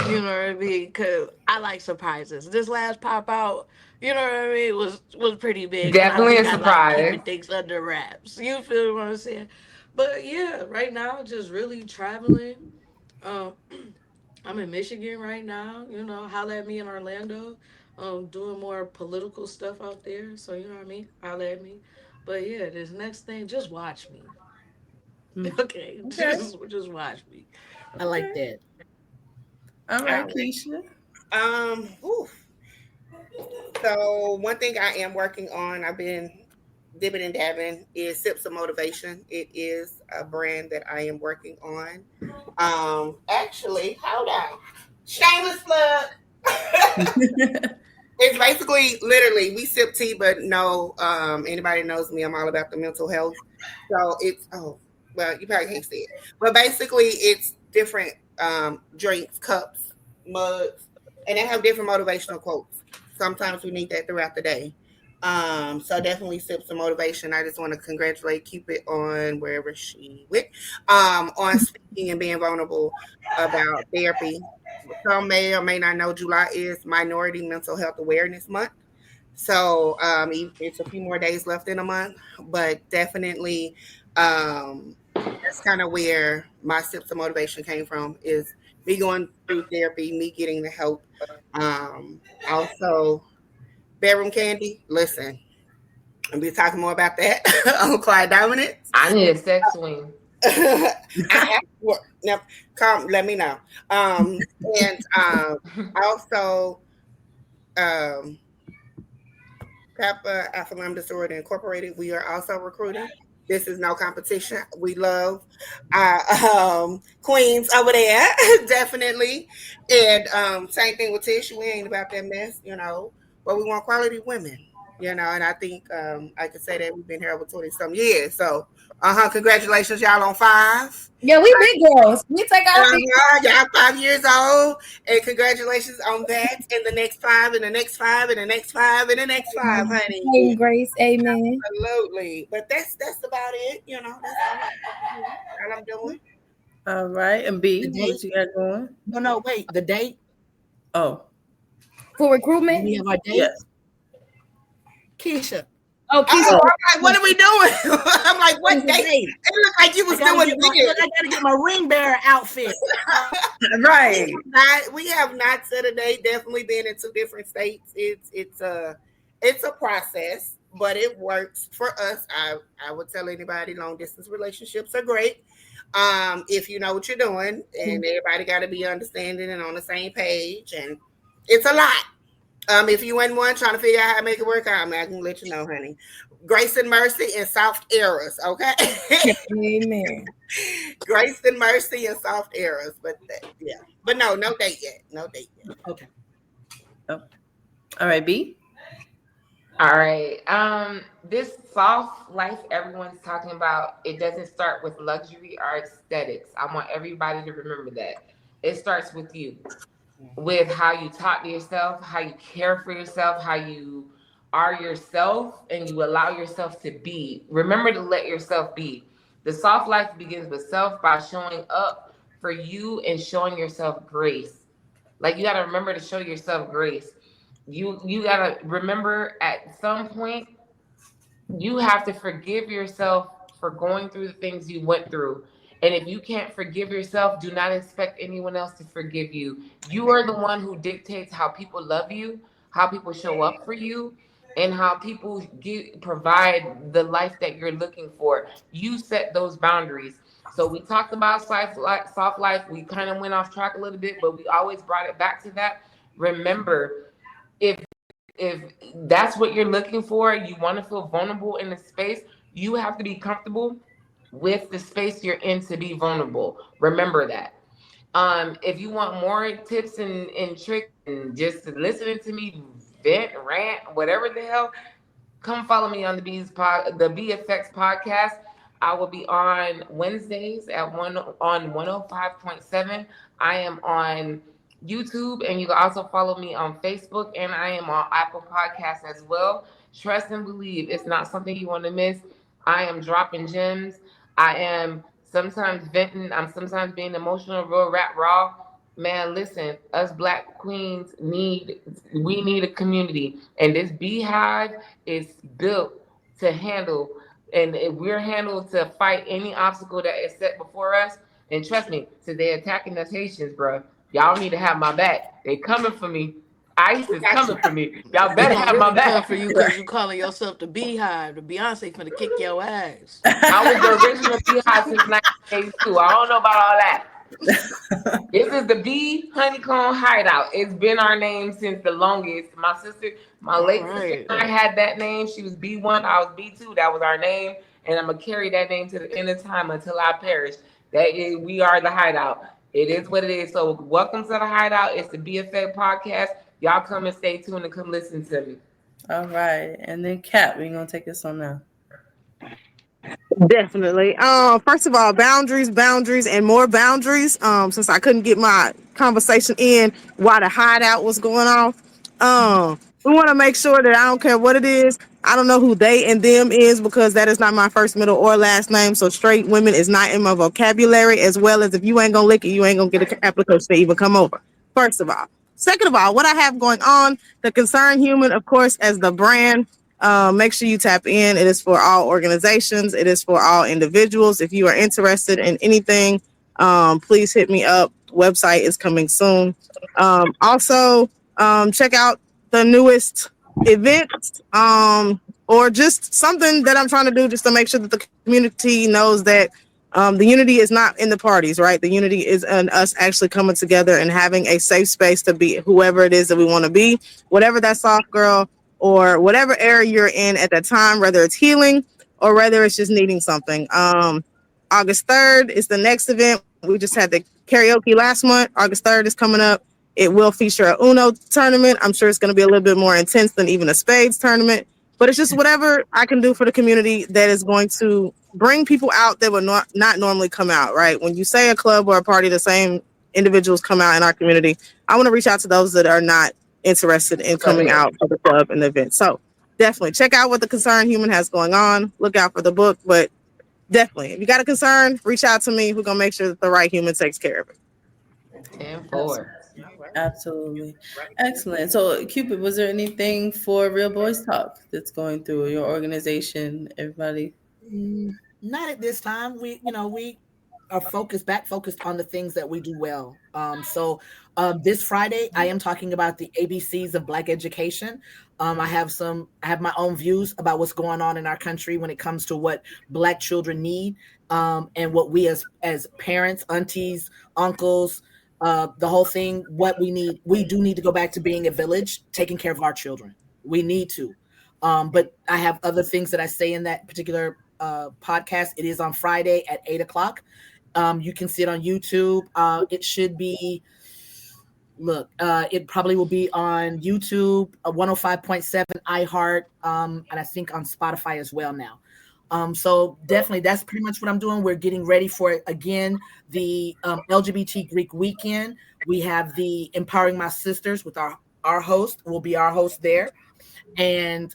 You know what I mean? Cause I like surprises. This last pop out, you know what I mean, was pretty big, but I Definitely a think I like surprise. keeping things under wraps. You feel what I'm saying? But yeah, right now just really traveling. Um, I'm in Michigan right now. You know, holla at me in Orlando. Doing more political stuff out there. So you know what I mean? Holla at me. But yeah, this next thing, just watch me. Okay, Okay. just watch me. I like Okay. that. All All right, right. Keisha. Whew. So one thing I am working on, I've been dipping and dabbing, is Sips of Motivation. It is a brand that I am working on. Actually, hold on. Shameless plug. It's basically literally we sip tea, but no, anybody knows me, I'm all about the mental health. So it's well, you probably can't see it. But basically it's different drinks, cups, mugs, and they have different motivational quotes. Sometimes we need that throughout the day. So definitely sips of motivation. I just want to congratulate Cupid on wherever she went. On speaking and being vulnerable about therapy. Some may or may not know July is Minority Mental Health Awareness Month. So it's a few more days left in a month, but definitely that's kind of where my Sips of Motivation came from, is me going through therapy, me getting the help. Also, bedroom candy. Listen, I'll be talking more about that on Clyde Dominance. I need a sex swing. I have now, come let me know. And also um Kappa Alpha Lambda Sorority Incorporated. We are also recruiting. This is no competition. We love our queens over there, definitely. And same thing with Tish. We ain't about that mess, but we want quality women, and I think I could say that we've been here over 20 some years. So congratulations, y'all, on 5. Yeah, we big girls. We take our big. Y'all 5 years old, and congratulations on that. And the next 5, and the next 5, and the next 5, and the next 5, honey. Amen, Grace. Amen. Absolutely. But that's about it. That's all I'm doing. All right, and B, The what date? you got going? No, wait. The date? Oh, For recruitment? We have our date. yes. Keisha. Oh, Keisha. Oh, I'm like, what are we doing? I'm like, what When's the date? date? It looked like you was doing I gotta get my ring bearer outfit. Right. We have not set a date. Definitely been in 2 different states. It's a process, but it works for us. I would tell anybody long distance relationships are great. If you know what you're doing, and everybody got to be understanding and on the same page, and it's a lot. If you in one trying to figure out how to make it work, I can let you know, honey. Grace and mercy and soft errors, okay? Amen. Grace and mercy and soft errors, but yeah, but no date yet. No date yet. Okay. Oh. All right, B. All right. This soft life everyone's talking about, it doesn't start with luxury or aesthetics. I want everybody to remember that. It starts with you, with how you talk to yourself, how you care for yourself, how you are yourself, and you allow yourself to be. Remember to let yourself be. The soft life begins with self by showing up for you and showing yourself grace. Like, you got to remember to show yourself grace. You got to remember at some point you have to forgive yourself for going through the things you went through. And if you can't forgive yourself, do not expect anyone else to forgive you. You are the one who dictates how people love you, how people show up for you, and how people provide the life that you're looking for. You set those boundaries. So we talked about soft life. We kind of went off track a little bit, but we always brought it back to that. Remember, if that's what you're looking for, you want to feel vulnerable in the space, you have to be comfortable with the space you're in to be vulnerable. Remember that. If you want more tips and tricks and just listening to me vent, rant, whatever the hell, come follow me on the BFX podcast. I will be on Wednesdays at 105.7. I am on YouTube, and you can also follow me on Facebook, and I am on Apple Podcasts as well. Trust and believe, it's not something you want to miss. I am dropping gems. I am sometimes venting. I'm sometimes being emotional, real rap raw. Man, listen, us Black queens need a community, and this beehive is built to handle, and if we're handled to fight any obstacle that is set before us. And trust me, so they attacking us Haitians, bro. Y'all need to have my back. They coming for me. ICE is coming for me. Y'all They better gonna have my really come back. for you because you calling yourself the Beehive. The Beyonce finna kick your ass. I was the original beehive since 1982. I don't know about all that. This is the Bee Honeycomb Hideout. It's been our name since the longest. My late sister, and I had that name. She was B1, I was B2. That was our name, and I'm gonna carry that name to the end of time until I perish. We are the Hideout. It is what it is. So welcome to the Hideout. It's the BFA podcast. Y'all come and stay tuned and come listen to me. All right, and then Kat, we're gonna take this on now. Definitely. First of all, boundaries, and more boundaries. Since I couldn't get my conversation in while the hideout was going off. We want to make sure that I don't care what it is. I don't know who they and them is because that is not my first, middle, or last name. So straight women is not in my vocabulary, as well as if you ain't gonna lick it, you ain't gonna get an application to even come over. First of all. Second of all, what I have going on, the Concerned Human, of course, as the brand. Make sure you tap in. It is for all organizations. It is for all individuals. If you are interested in anything, please hit me up. Website is coming soon. Also, check out the newest events or just something that I'm trying to do just to make sure that the community knows that the unity is not in the parties, right? The unity is in us actually coming together and having a safe space to be whoever it is that we want to be, whatever that soft girl or whatever area you're in at that time, whether it's healing or whether it's just needing something. August 3rd is the next event. We just had the karaoke last month. August 3rd is coming up. It will feature a Uno tournament. I'm sure it's going to be a little bit more intense than even a spades tournament, but it's just whatever I can do for the community that is going to bring people out that would not normally come out, right? When you say a club or a party, the same individuals come out in our community. I want to reach out to those that are not interested in coming out for the club and the event. So definitely check out what the Concerned Human has going on. Look out for the book, but definitely, if you got a concern, reach out to me. We're going to make sure that the right human takes care of it. 10-4. Absolutely. Excellent. So Cupid, was there anything for Real Boys Talk that's going through your organization, everybody? Not at this time. We are focused on the things that we do well. So this Friday, I am talking about the ABCs of Black education. I have my own views about what's going on in our country when it comes to what Black children need, and what we as parents, aunties, uncles, the whole thing, what we need. We do need to go back to being a village, taking care of our children. We need to. But I have other things that I say in that particular podcast. It is on Friday at 8:00. You can see it on YouTube. It should be, it probably will be on YouTube, 105.7 iHeart, and I think on Spotify as well now. So definitely that's pretty much what I'm doing. We're getting ready for, again, the LGBT Greek weekend. We have the Empowering My Sisters with our host, will be our host there. And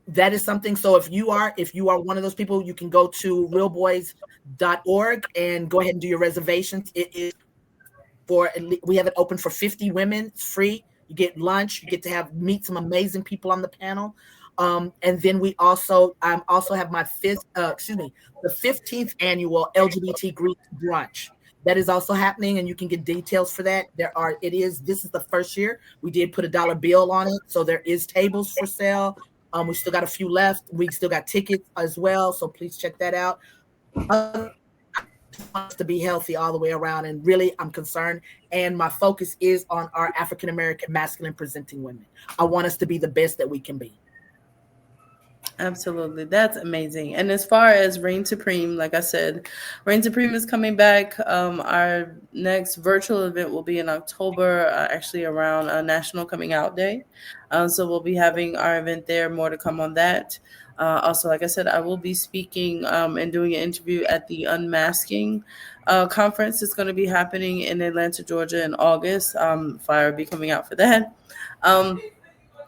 that is something. So if you are one of those people, you can go to realboys.org and go ahead and do your reservations. It is we have it open for 50 women. It's free. You get lunch. You get to meet some amazing people on the panel. And then I also have my the 15th annual LGBT Greek brunch. That is also happening, and you can get details for that. This is the first year. We did put a $1 bill on it, so there is tables for sale. We still got a few left. We still got tickets as well, so please check that out. Wants to be healthy all the way around, and really I'm concerned, and my focus is on our African American masculine presenting women. I want us to be the best that we can be. Absolutely. That's amazing. And as far as Reign Supreme, like I said, Reign Supreme is coming back. Our next virtual event will be in October, actually around National Coming Out Day. So we'll be having our event there. More to come on that. Also, like I said, I will be speaking and doing an interview at the Unmasking conference. It's going to be happening in Atlanta, Georgia in August. Flyer will be coming out for that. Um,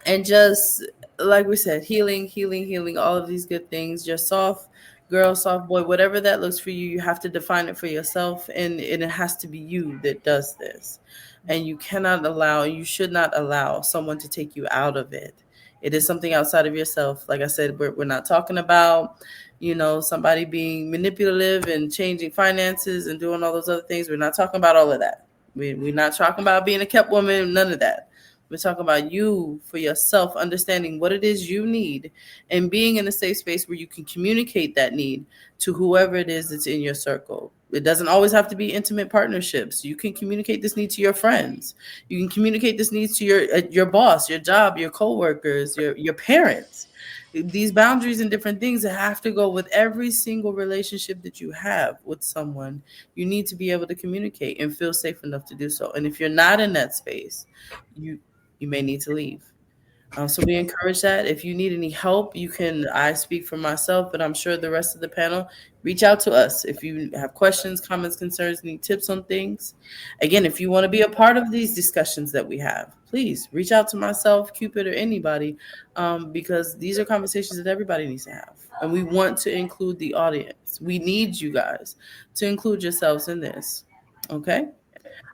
and just like we said, healing, healing, healing, all of these good things. Just soft girl, soft boy, whatever that looks for you, you have to define it for yourself, and it has to be you that does this. And you cannot allow, you should not allow someone to take you out of it. It is something outside of yourself. Like I said, we're not talking about, somebody being manipulative and changing finances and doing all those other things. We're not talking about all of that. We're not talking about being a kept woman, none of that. We're talking about you for yourself, understanding what it is you need and being in a safe space where you can communicate that need to whoever it is that's in your circle. It doesn't always have to be intimate partnerships. You can communicate this need to your friends. You can communicate this needs to your boss, your job, your coworkers, your parents. These boundaries and different things that have to go with every single relationship that you have with someone. You need to be able to communicate and feel safe enough to do so. And if you're not in that space, you may need to leave. So we encourage that. If you need any help, I speak for myself, but I'm sure the rest of the panel, reach out to us. If you have questions, comments, concerns, need tips on things. Again, if you want to be a part of these discussions that we have, please reach out to myself, Cupid, or anybody, because these are conversations that everybody needs to have. And we want to include the audience. We need you guys to include yourselves in this. Okay?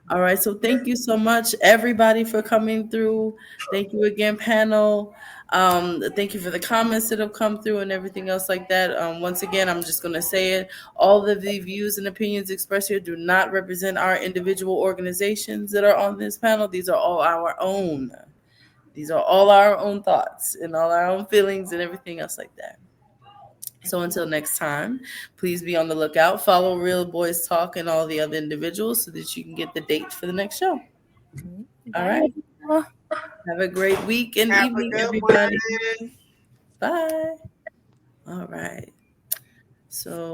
All right, so thank you so much, everybody, for coming through. Thank you again, panel. Thank you for the comments that have come through and everything else like that. Once again, I'm just going to say it. All of the views and opinions expressed here do not represent our individual organizations that are on this panel. These are all our own. These are all our own thoughts and all our own feelings and everything else like that. So until next time, please be on the lookout. Follow Real Boys Talk and all the other individuals so that you can get the dates for the next show. All right. Have a great week and evening, everybody. Bye. All right. So